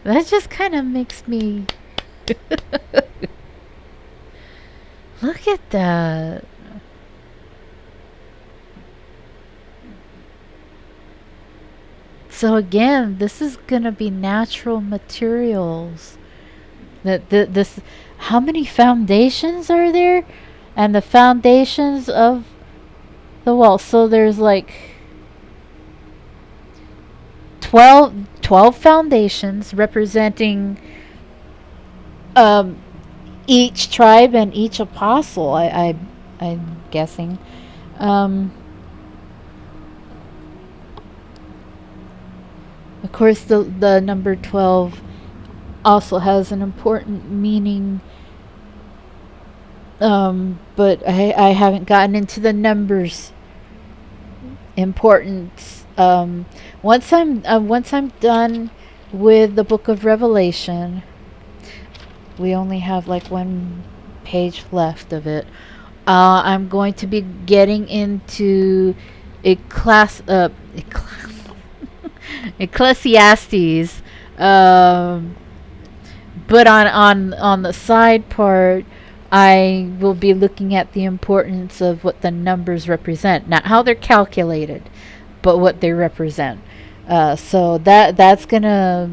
That just kind of makes me. Look at that. So again, this is gonna be natural materials. This, how many foundations are there? And the foundations of the wall. So there's like 12 foundations representing each tribe and each apostle. I'm guessing. Of course, the number 12 also has an important meaning. But I haven't gotten into the numbers importance. Once I'm done with the book of Revelation, we only have like one page left of it. I'm going to be getting into Ecclesiastes, but on the side part, I will be looking at the importance of what the numbers represent, not how they're calculated, but what they represent. So that's gonna.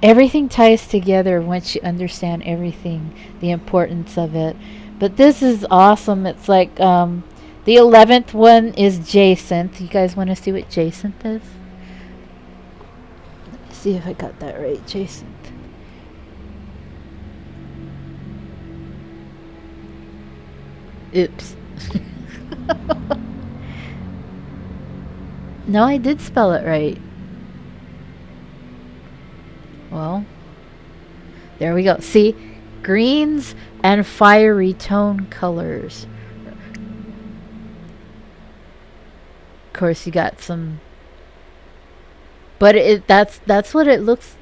Everything ties together once you understand everything, the importance of it. But this is awesome. It's like the 11th one is Jacinth. You guys want to see what Jacinth is? Let me see if I got that right. Jacinth. Oops. No, I did spell it right. Well, there we go. See? Greens and fiery tone colors. Of course, you got some, but that's what it looks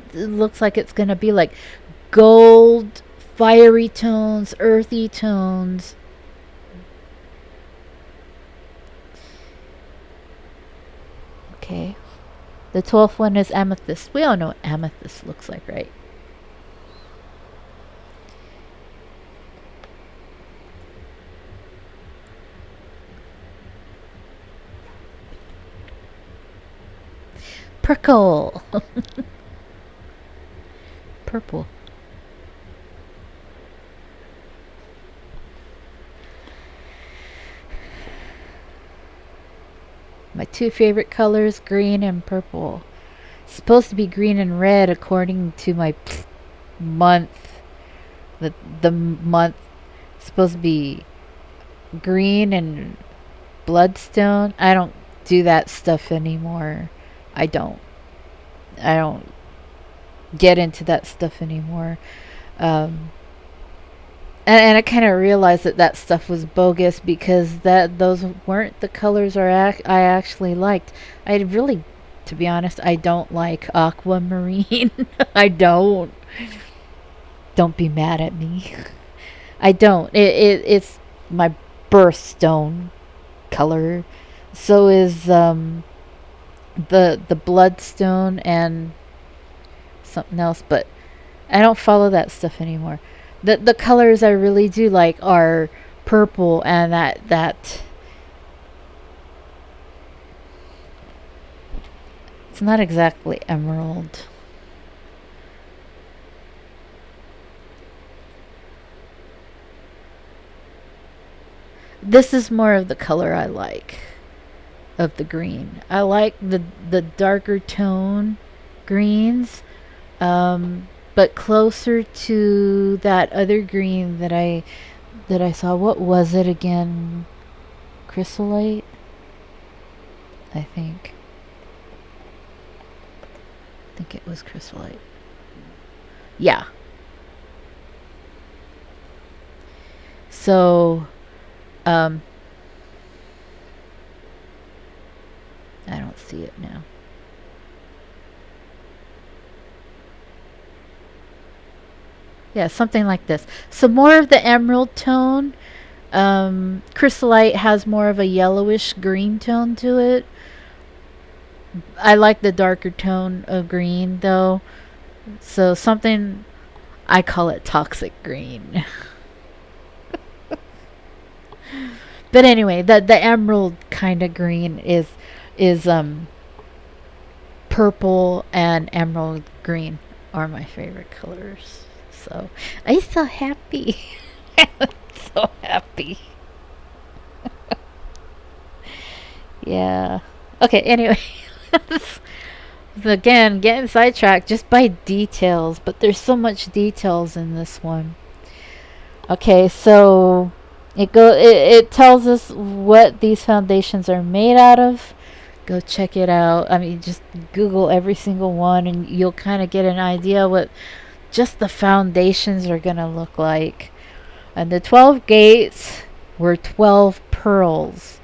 like it's going to be like gold, fiery tones, earthy tones. Okay. The 12th one is amethyst. We all know what amethyst looks like, right? Purple. Purple. My two favorite colors, green and purple. It's supposed to be green and red according to my month. The month is supposed to be green and bloodstone. I don't do that stuff anymore. I don't. I don't get into that stuff anymore. Um, and I kind of realized that stuff was bogus because those weren't the colors I actually liked. I really, to be honest, I don't like aquamarine. I don't. Don't be mad at me. I don't. It's my birthstone color. So is the bloodstone and something else, but I don't follow that stuff anymore. The colors I really do like are purple and that it's not exactly emerald. This is more of the color I like of the green. I like the darker tone greens, but closer to that other green that I saw. What was it again? Chrysolite, I think. I think it was chrysolite. Yeah. So, um, I don't see it now. Yeah, something like this. So more of the emerald tone. Chrysolite has more of a yellowish green tone to it. I like the darker tone of green though. So something, I call it toxic green. But anyway, the emerald kind of green is purple and emerald green are my favorite colors. So I'm so happy. I'm so happy. Yeah. Okay, anyway. Again, getting sidetracked just by details, but there's so much details in this one. Okay, so it tells us what these foundations are made out of. Go check it out. I mean, just Google every single one and you'll kind of get an idea what just the foundations are going to look like. And the 12 gates were 12 pearls.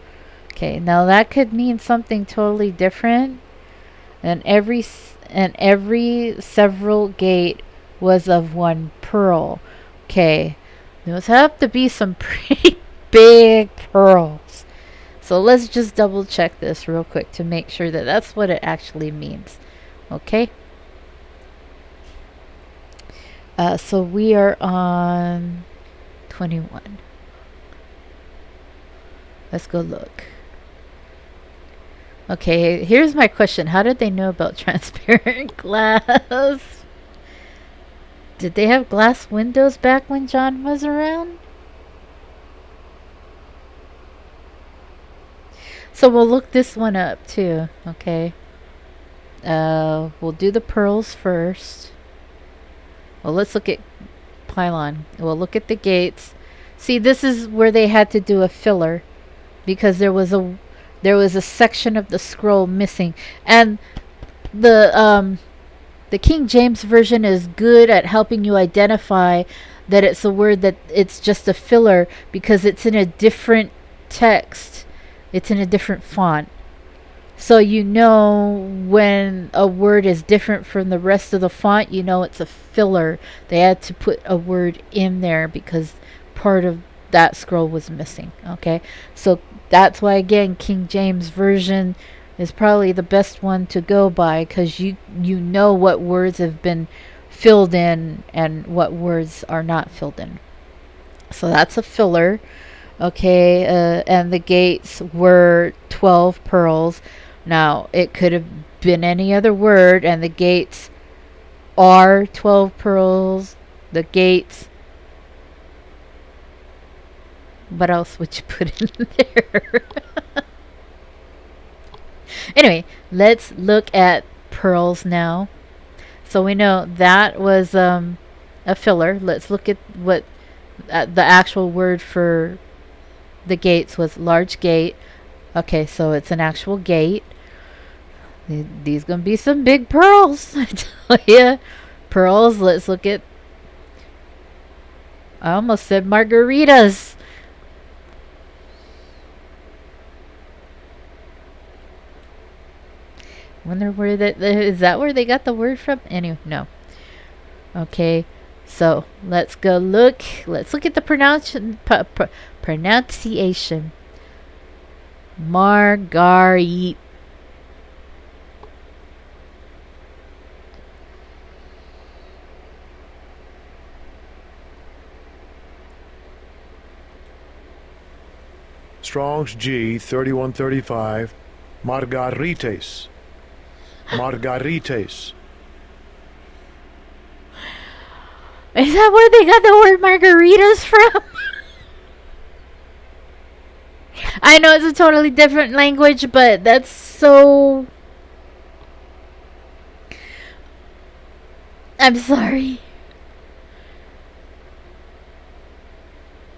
Okay, now that could mean something totally different. And every several gate was of one pearl. Okay, those have to be some pretty big pearls. So let's just double check this real quick to make sure that that's what it actually means. Okay. So we are on 21. Let's go look. Okay, here's my question. How did they know about transparent glass? Did they have glass windows back when John was around? So we'll look this one up too, okay? We'll do the pearls first. Well, let's look at pylon. We'll look at the gates. See, this is where they had to do a filler because there was a section of the scroll missing, and the the King James version is good at helping you identify that it's a word that it's just a filler because it's in a different text. It's in a different font. So you know when a word is different from the rest of the font, you know it's a filler. They had to put a word in there because part of that scroll was missing. Okay, so that's why again King James version is probably the best one to go by because you know what words have been filled in and what words are not filled in. So that's a filler. Okay, and the gates were 12 pearls. Now, it could have been any other word, and the gates are 12 pearls. The gates. What else would you put in there? Anyway, let's look at pearls now. So we know that was a filler. Let's look at what the actual word for the gates was large gate. Okay, so it's an actual gate. These gonna be some big pearls. I tell ya. Pearls. Let's look at. I almost said margaritas. Wonder where that is. That where they got the word from? Anyway, no. Okay, so let's go look. Let's look at the pronunciation. Marguerite. Strong's G 3135. Margarites. Margarites. Is that where they got the word margaritas from? I know it's a totally different language, but that's so. I'm sorry.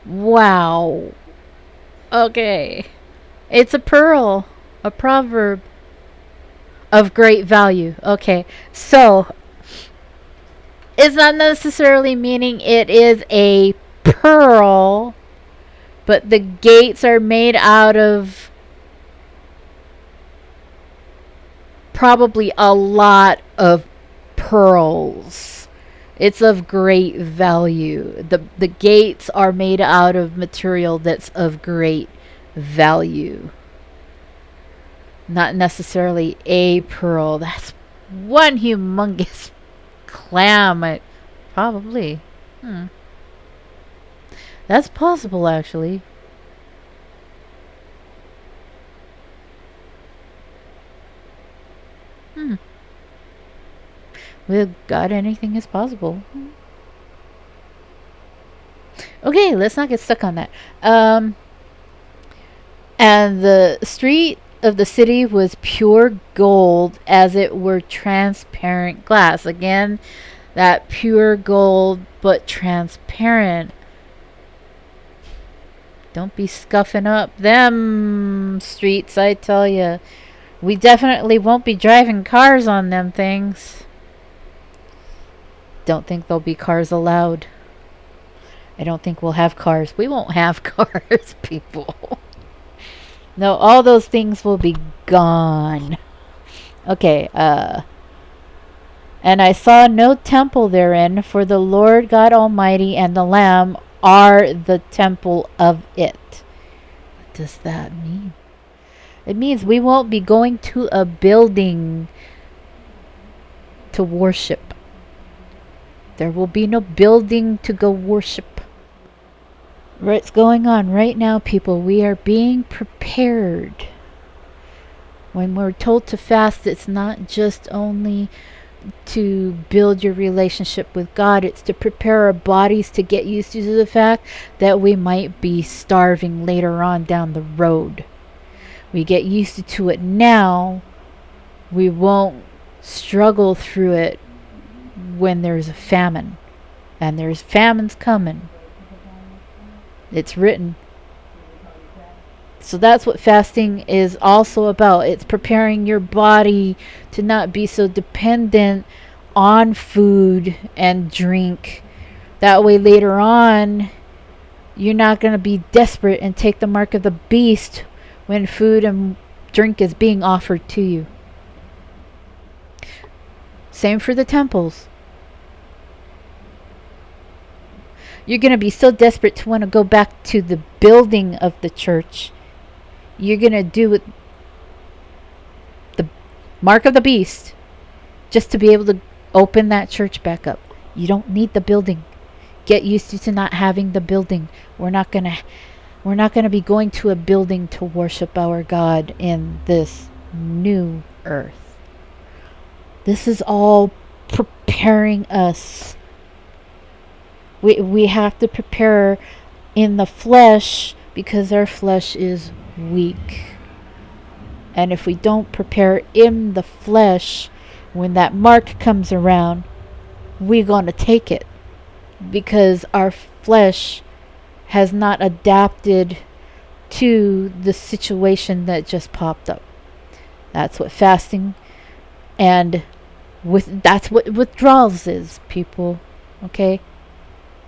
Wow. Okay. It's a pearl, a proverb of great value. Okay. So, it's not necessarily meaning it is a pearl, but the gates are made out of probably a lot of pearls. It's of great value. The gates are made out of material that's of great value. Not necessarily a pearl. That's one humongous clam. Probably. That's possible, actually. With God, anything is possible. Okay, let's not get stuck on that. And the street of the city was pure gold, as it were transparent glass. Again, that pure gold, but transparent. Don't be scuffing up them streets, I tell ya. We definitely won't be driving cars on them things. Don't think there'll be cars allowed. I don't think we'll have cars. We won't have cars, people. No, all those things will be gone. Okay, and I saw no temple therein, for the Lord God Almighty and the Lamb are the temple of it. What does that mean? It means we won't be going to a building to worship. There will be no building to go worship. What's going on right now, people? We are being prepared. When we're told to fast, it's not just only to build your relationship with God. It's to prepare our bodies to get used to the fact that we might be starving later on down the road. We get used to it now. We won't struggle through it when there's a famine. And there's famines coming. It's written. So that's what fasting is also about. It's preparing your body to not be so dependent on food and drink. That way later on, you're not going to be desperate and take the mark of the beast when food and drink is being offered to you. Same for the temples. You're going to be so desperate to want to go back to the building of the church. You're going to do it, the mark of the beast, just to be able to open that church back up. You don't need the building. Get used to not having the building. We're not going to be going to a building to worship our God in this new earth. This is all preparing us. We have to prepare in the flesh because our flesh is weak. And if we don't prepare in the flesh, when that mark comes around, we're going to take it because our flesh has not adapted to the situation that just popped up. That's what fasting and that's what withdrawals is, people. Okay?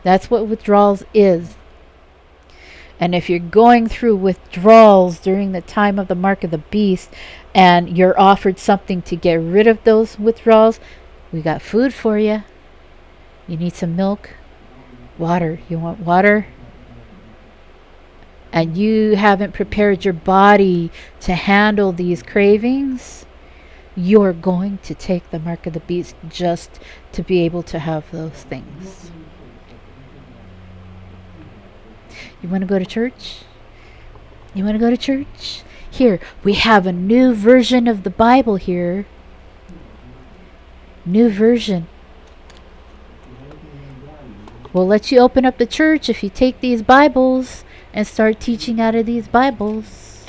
That's what withdrawals is. And if you're going through withdrawals during the time of the mark of the beast and you're offered something to get rid of those withdrawals, we got food for you. You need some milk, water. You want water? And you haven't prepared your body to handle these cravings, you're going to take the mark of the beast just to be able to have those things. You want to go to church? You want to go to church? Here, we have a new version of the Bible here. New version. We'll let you open up the church if you take these Bibles and start teaching out of these Bibles.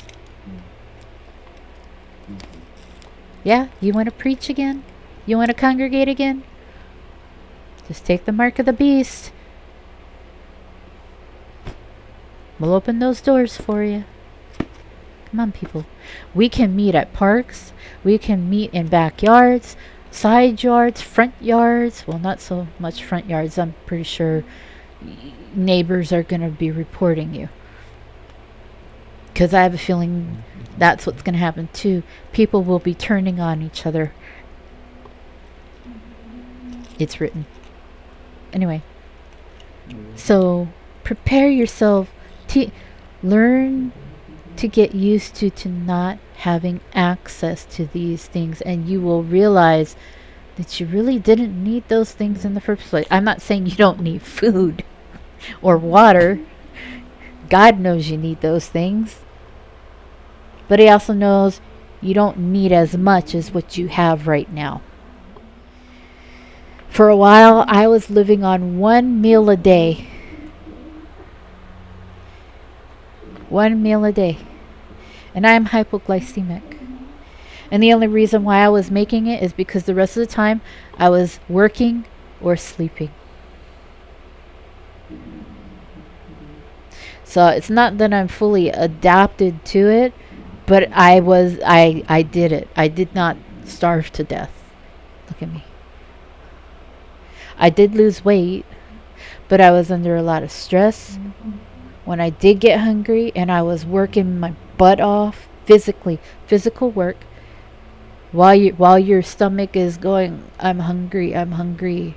Yeah, you want to preach again? You want to congregate again? Just take the mark of the beast. We'll open those doors for you. Come on, people. We can meet at parks. We can meet in backyards, side yards, front yards. Well, not so much front yards. I'm pretty sure neighbors are going to be reporting you. Because I have a feeling that's what's going to happen too. People will be turning on each other. It's written. Anyway. So, prepare yourself. Learn to get used to not having access to these things, and you will realize that you really didn't need those things in the first place. I'm not saying you don't need food or water. God knows you need those things, but He also knows you don't need as much as what you have right now. For a while, I was living on 1 meal a day. 1 meal a day. And I am hypoglycemic. And the only reason why I was making it is because the rest of the time I was working or sleeping. So it's not that I'm fully adapted to it, but I did it. I did not starve to death. Look at me. I did lose weight, but I was under a lot of stress. When I did get hungry and I was working my butt off physical work, while your stomach is going, I'm hungry,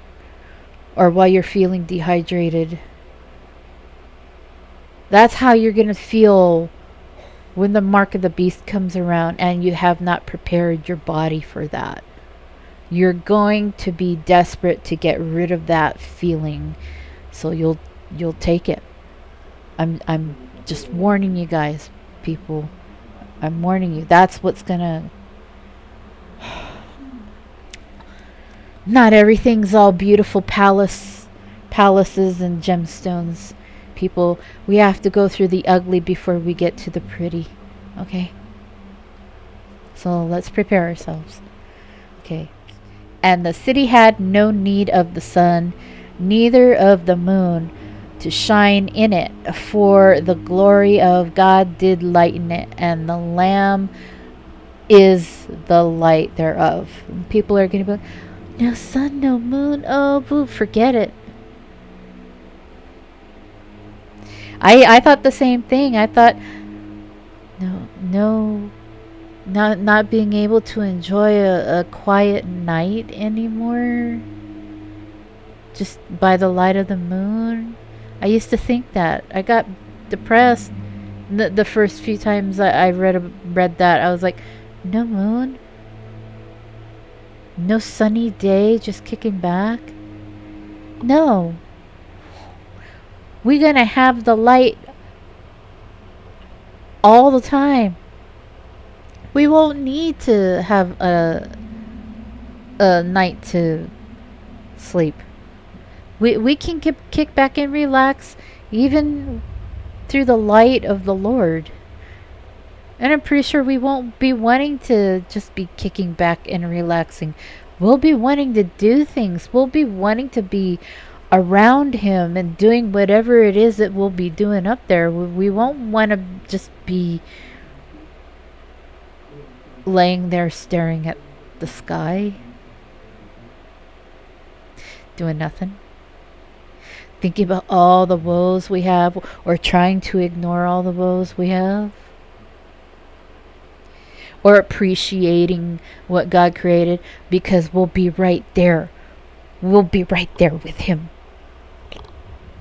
or while you're feeling dehydrated, that's how you're going to feel when the mark of the beast comes around and you have not prepared your body for that. You're going to be desperate to get rid of that feeling, so you'll take it. I'm just warning you guys, people. I'm warning you. That's what's gonna... Not everything's all beautiful palaces and gemstones. People, we have to go through the ugly before we get to the pretty. Okay? So let's prepare ourselves. Okay. And the city had no need of the sun, neither of the moon, to shine in it, for the glory of God did lighten it, and the Lamb is the light thereof. And people are going to be like, no sun, no moon, oh boo, forget it. I thought the same thing. I thought, no, not being able to enjoy a quiet night anymore, just by the light of the moon. I used to think that. I got depressed the first few times I read that. I was like, no moon, no sunny day, just kicking back. No, we're gonna have the light all the time. We won't need to have a night to sleep. We can kick back and relax even through the light of the Lord. And I'm pretty sure we won't be wanting to just be kicking back and relaxing. We'll be wanting to do things. We'll be wanting to be around Him and doing whatever it is that we'll be doing up there. We won't want to just be laying there staring at the sky, doing nothing, thinking about all the woes we have, or trying to ignore all the woes we have, or appreciating what God created, because we'll be right there. We'll be right there with Him.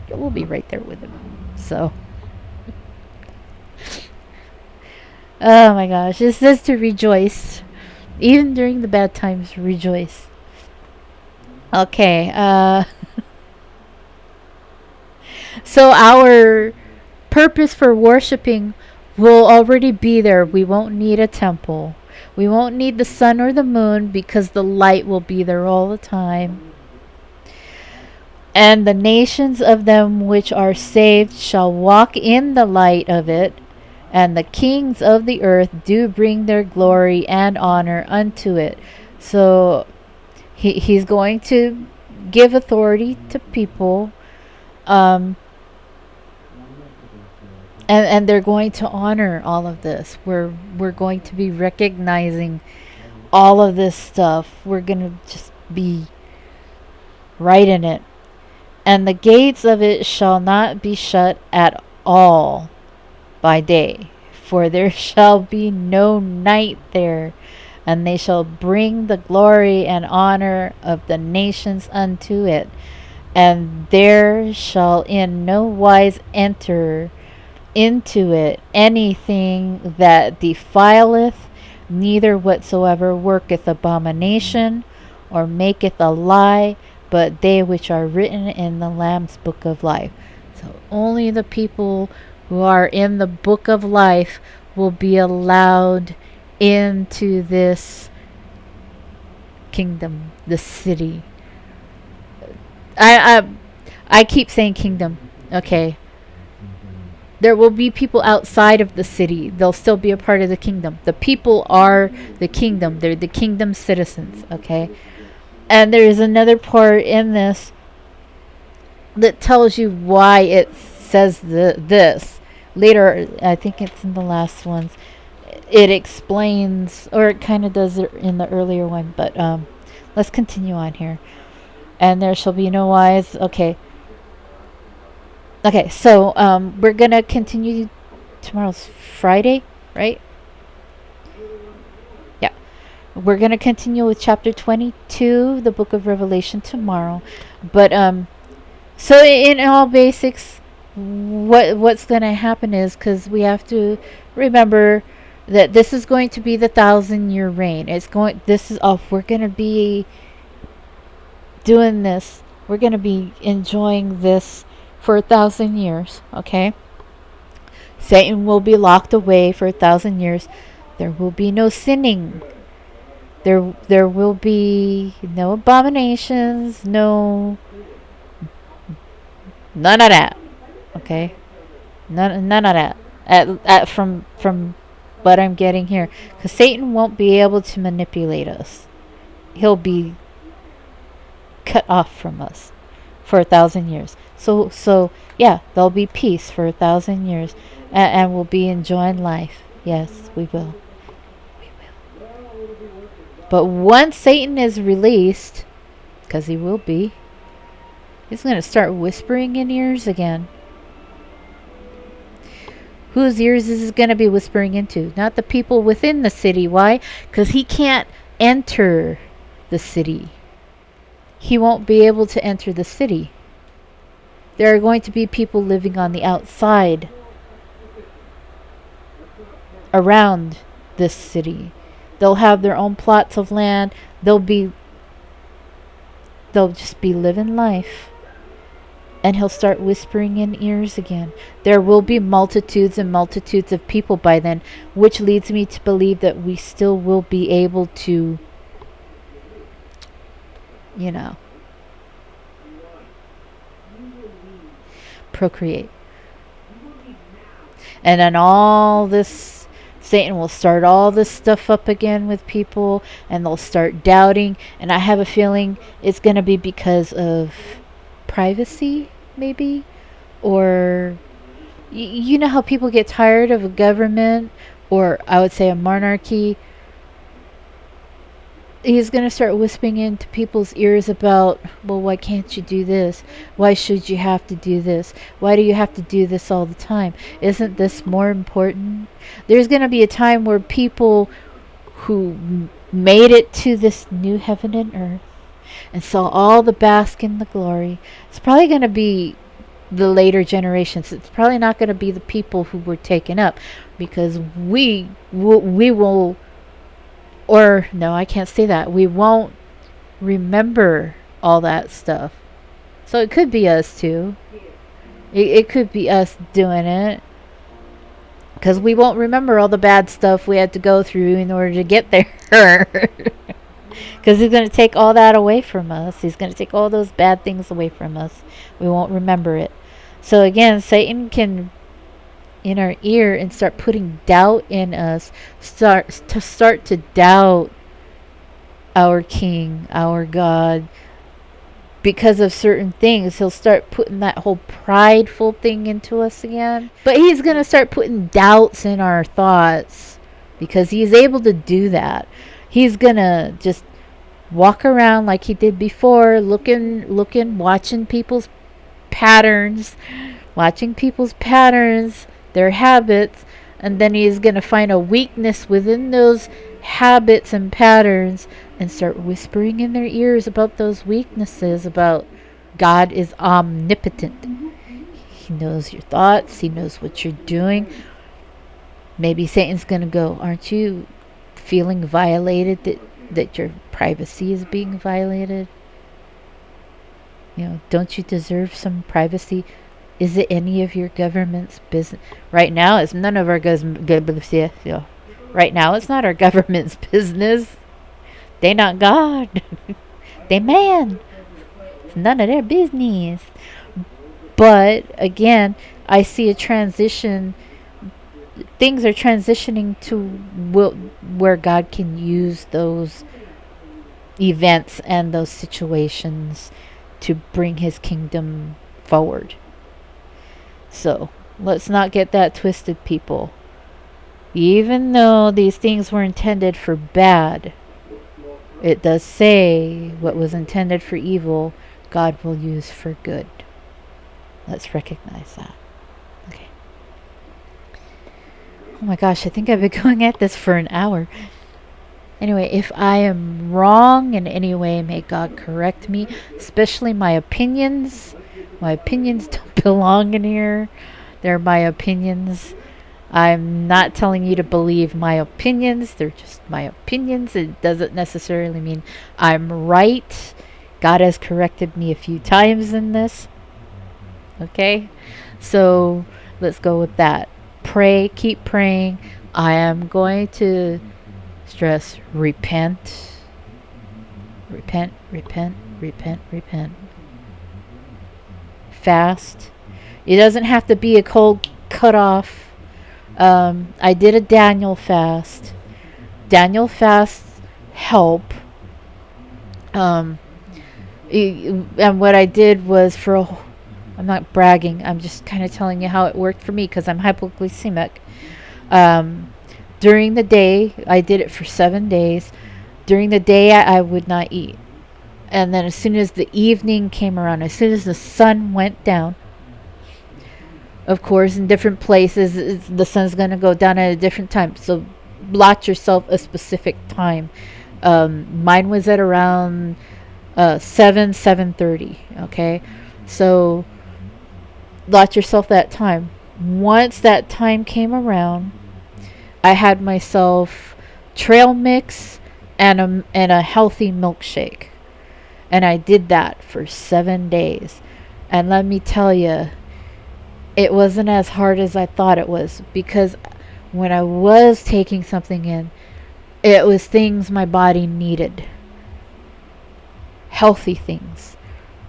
We'll be right there with Him. So, oh my gosh, it says to rejoice. Even during the bad times, rejoice. Okay, so our purpose for worshiping will already be there. We won't need a temple. We won't need the sun or the moon, because the light will be there all the time. And the nations of them which are saved shall walk in the light of it, and the kings of the earth do bring their glory and honor unto it. So he's going to give authority to people, and they're going to honor all of this. We're going to be recognizing all of this stuff. We're going to just be right in it. And the gates of it shall not be shut at all by day, for there shall be no night there, and they shall bring the glory and honor of the nations unto it, and there shall in no wise enter into it anything that defileth, neither whatsoever worketh abomination, or maketh a lie, but they which are written in the Lamb's book of life. So only the people who are in the book of life will be allowed into this kingdom, this city. I keep saying kingdom. Okay. There will be people outside of the city. They'll still be a part of the kingdom. The people are the kingdom. They're the kingdom citizens. Okay. And there is another part in this that tells you why it says this. Later, I think it's in the last ones, it explains, or it kind of does it in the earlier one, but let's continue on here. And there shall be no wise. Okay, so we're going to continue. Tomorrow's Friday, right? Yeah. We're going to continue with chapter 22, the book of Revelation, tomorrow. But so in all basics, what's going to happen is, because we have to remember that this is going to be the 1,000-year reign. We're going to be doing this. We're going to be enjoying this for 1,000 years. Okay. Satan will be locked away for 1,000 years. There will be no sinning. There will be no abominations. None of that. Okay, none of that. From what I'm getting here, because Satan won't be able to manipulate us. He'll be cut off from us for 1,000 years. So yeah, there'll be peace for 1,000 years, and we'll be enjoying life. Yes, we will. We will. But once Satan is released, because he will be, he's going to start whispering in ears again. Whose ears is he going to be whispering into? Not the people within the city. Why? Because he can't enter the city. He won't be able to enter the city. There are going to be people living on the outside around this city. They'll have their own plots of land. They'll just be living life. And he'll start whispering in ears again. There will be multitudes and multitudes of people by then, which leads me to believe that we still will be able to, procreate. And then all this, Satan will start all this stuff up again with people, and they'll start doubting. And I have a feeling it's going to be because of privacy, maybe, or you know how people get tired of a government, or I would say a monarchy. He's going to start whispering into people's ears about, well, why can't you do this? Why should you have to do this? Why do you have to do this all the time? Isn't this more important? There's going to be a time where people who made it to this new heaven and earth and saw all the bask in the glory, it's probably going to be the later generations. It's probably not going to be the people who were taken up, because we will, or no, I can't say that. We won't remember all that stuff. So it could be us too. It could be us doing it, because we won't remember all the bad stuff we had to go through in order to get there. Because he's going to take all that away from us. He's going to take all those bad things away from us. We won't remember it. So again, Satan can, in our ear, and start putting doubt in us. Start to doubt our King, our God. Because of certain things, he'll start putting that whole prideful thing into us again. But he's going to start putting doubts in our thoughts, because he's able to do that. He's going to just walk around like he did before, looking, watching people's patterns, their habits, and then he's going to find a weakness within those habits and patterns and start whispering in their ears about those weaknesses. About God is omnipotent. He knows your thoughts. He knows what you're doing. Maybe Satan's going to go, aren't you feeling violated, that your privacy is being violated? Don't you deserve some privacy? Is it any of your government's business? Right now, it's none of our business. Right now, it's not our government's business. They not God. They man. It's none of their business. But again, I see a transition. Things are transitioning to where God can use those events and those situations to bring his kingdom forward. So let's not get that twisted, people. Even though these things were intended for bad, it does say what was intended for evil, God will use for good. Let's recognize that. Okay. Oh my gosh, I think I've been going at this for an hour. Anyway, if I am wrong in any way, may God correct me, especially my opinions. My opinions don't belong in here. They're my opinions. I'm not telling you to believe my opinions. They're just my opinions. It doesn't necessarily mean I'm right. God has corrected me a few times in this. Okay? So let's go with that. Pray. Keep praying. I am going to stress repent. Repent, repent, repent, repent. Fast. It doesn't have to be a cold cutoff. I did a Daniel fast. Daniel fasts help. And what I did was I'm not bragging. I'm just kind of telling you how it worked for me because I'm hypoglycemic. Um, During the day, I did it for 7 days. During the day, I would not eat. And then as soon as the evening came around, as soon as the sun went down, of course, in different places, the sun's going to go down at a different time. So blot yourself a specific time. Mine was at around 7:30. Okay, so lot yourself that time. Once that time came around, I had myself trail mix and a healthy milkshake, and I did that for 7 days. And let me tell you, it wasn't as hard as I thought it was, because when I was taking something in, it was things my body needed, healthy things.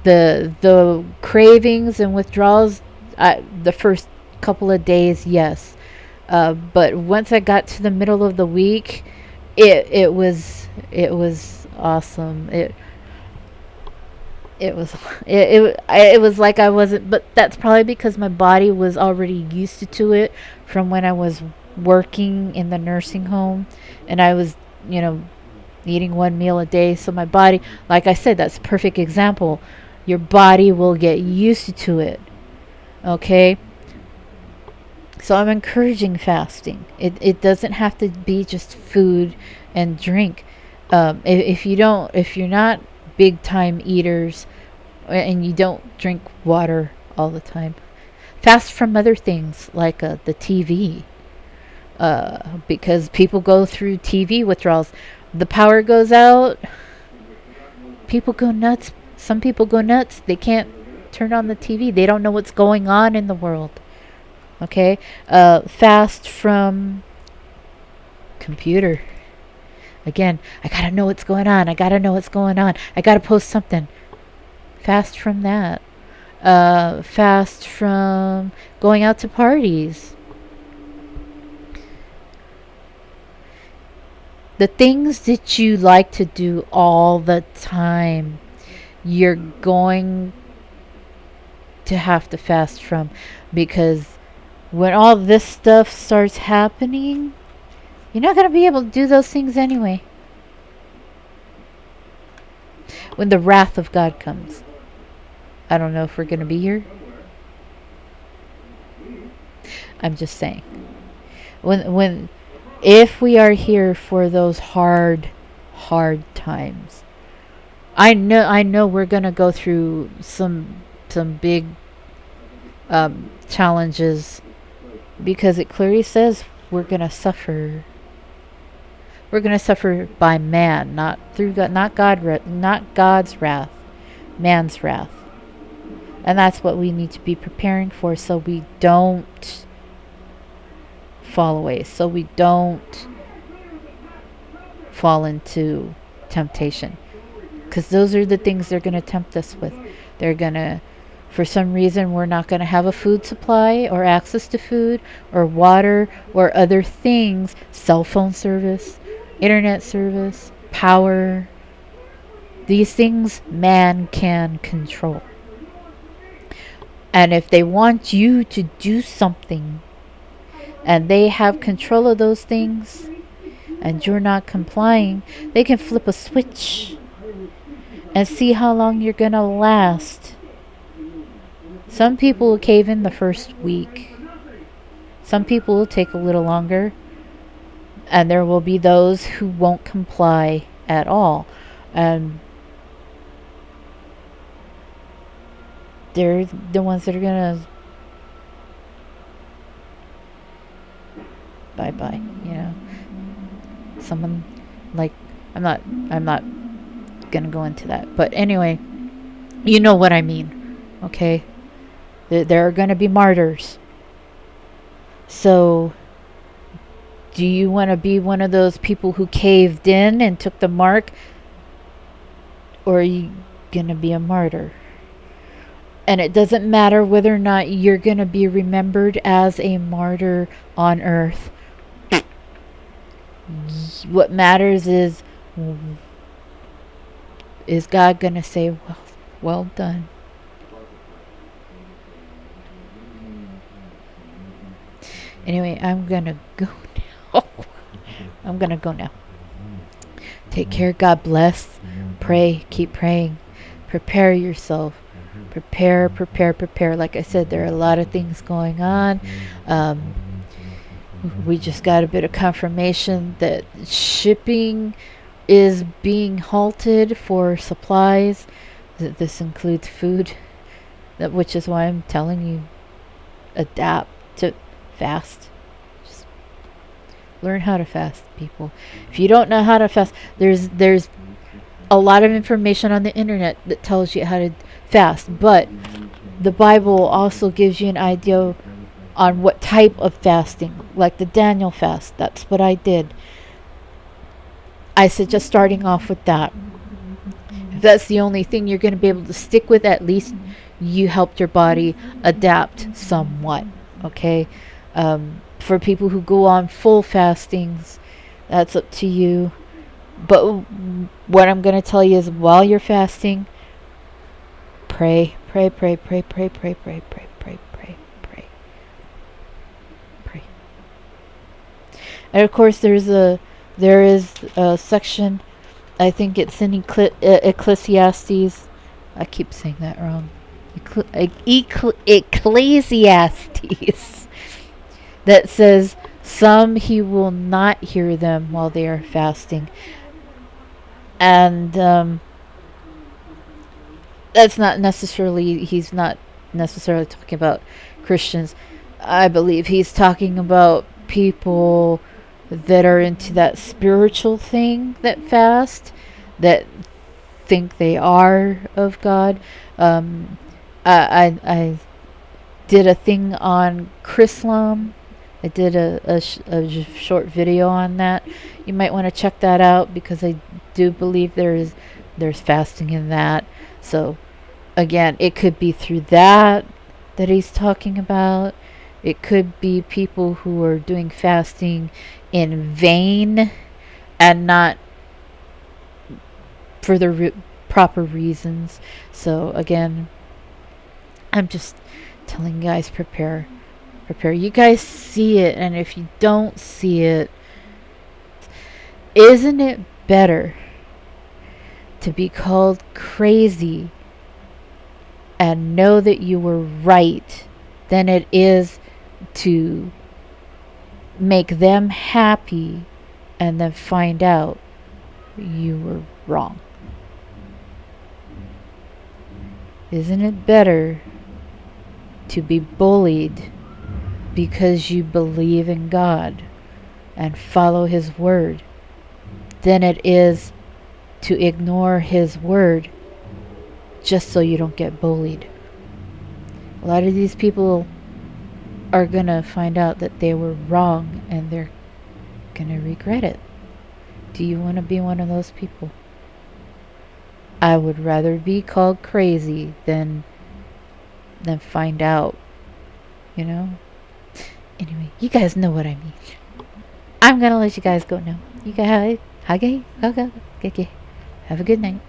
The cravings and withdrawals, the first couple of days, yes, but once I got to the middle of the week, it was awesome. It was like I wasn't, but that's probably because my body was already used to it from when I was working in the nursing home, and I was, you know, eating one meal a day. So my body, like I said, that's a perfect example. Your body will get used to it. Okay? So I'm encouraging fasting. It doesn't have to be just food and drink. If you're not big time eaters and you don't drink water all the time, fast from other things like the TV. Because people go through TV withdrawals. The power goes out, people go nuts. Some people go nuts. They can't turn on the TV. They don't know what's going on in the world. Okay? Fast from computer. Again, I gotta know what's going on. I gotta know what's going on. I gotta post something. Fast from that. Fast from going out to parties. The things that you like to do all the time, you're going to have to fast from, because when all this stuff starts happening, you're not going to be able to do those things anyway. When the wrath of God comes, I don't know if we're going to be here. I'm just saying. When if we are here for those hard times, I know we're going to go through some big challenges, because it clearly says we're going to suffer. We're going to suffer by man, not through God, not God's wrath, man's wrath. And that's what we need to be preparing for, so we don't fall away, so we don't fall into temptation. Because those are the things they're going to tempt us with. They're going to, for some reason, we're not going to have a food supply or access to food or water or other things, cell phone service, internet service, power. These things man can control. And if they want you to do something and they have control of those things and you're not complying, they can flip a switch and see how long you're going to last. Some people will cave in the first week. Some people will take a little longer. And there will be those who won't comply at all. And they're the ones that are going to bye-bye, you know. Someone like, I'm not going to go into that. But anyway, you know what I mean. Okay? There are going to be martyrs. So, do you want to be one of those people who caved in and took the mark? Or are you going to be a martyr? And it doesn't matter whether or not you're going to be remembered as a martyr on earth. What matters is God going to say, well, Well done. Anyway, I'm gonna go now. I'm gonna go now. Take care. God bless. Pray. Keep praying. Prepare yourself. Prepare. Like I said, there are a lot of things going on. We just got a bit of confirmation that shipping is being halted for supplies. This includes food, which is why I'm telling you, adapt to fast. Just learn how to fast, people. If you don't know how to fast, there's a lot of information on the internet that tells you how to fast, but the Bible also gives you an idea on what type of fasting, like the Daniel fast. That's what I did. I suggest starting off with that. If that's the only thing you're going to be able to stick with, at least you helped your body adapt somewhat. Okay? For people who go on full fastings, that's up to you. But what I'm going to tell you is while you're fasting, pray. And of course, there is a section. I think it's in Ecclesiastes. I keep saying that wrong. Ecclesiastes that says some he will not hear them while they are fasting, and that's not necessarily. He's not necessarily talking about Christians. I believe he's talking about people that are into that spiritual thing that fast, that think they are of God. I did a thing on Chrislam. I did a short video on that. You might want to check that out because I do believe there's fasting in that. So again, it could be through that he's talking about. It could be people who are doing fasting in vain and not for the proper reasons. So again, I'm just telling you guys, prepare. You guys see it, and if you don't see it, isn't it better to be called crazy and know that you were right than it is to make them happy and then find out you were wrong? Isn't it better to be bullied because you believe in God and follow His word than it is to ignore His word just so you don't get bullied? A lot of these people are going to find out that they were wrong and they're going to regret it. Do you want to be one of those people? I would rather be called crazy than find out, you know? Anyway, you guys know what I mean. I'm going to let you guys go now. You guys, have a good night.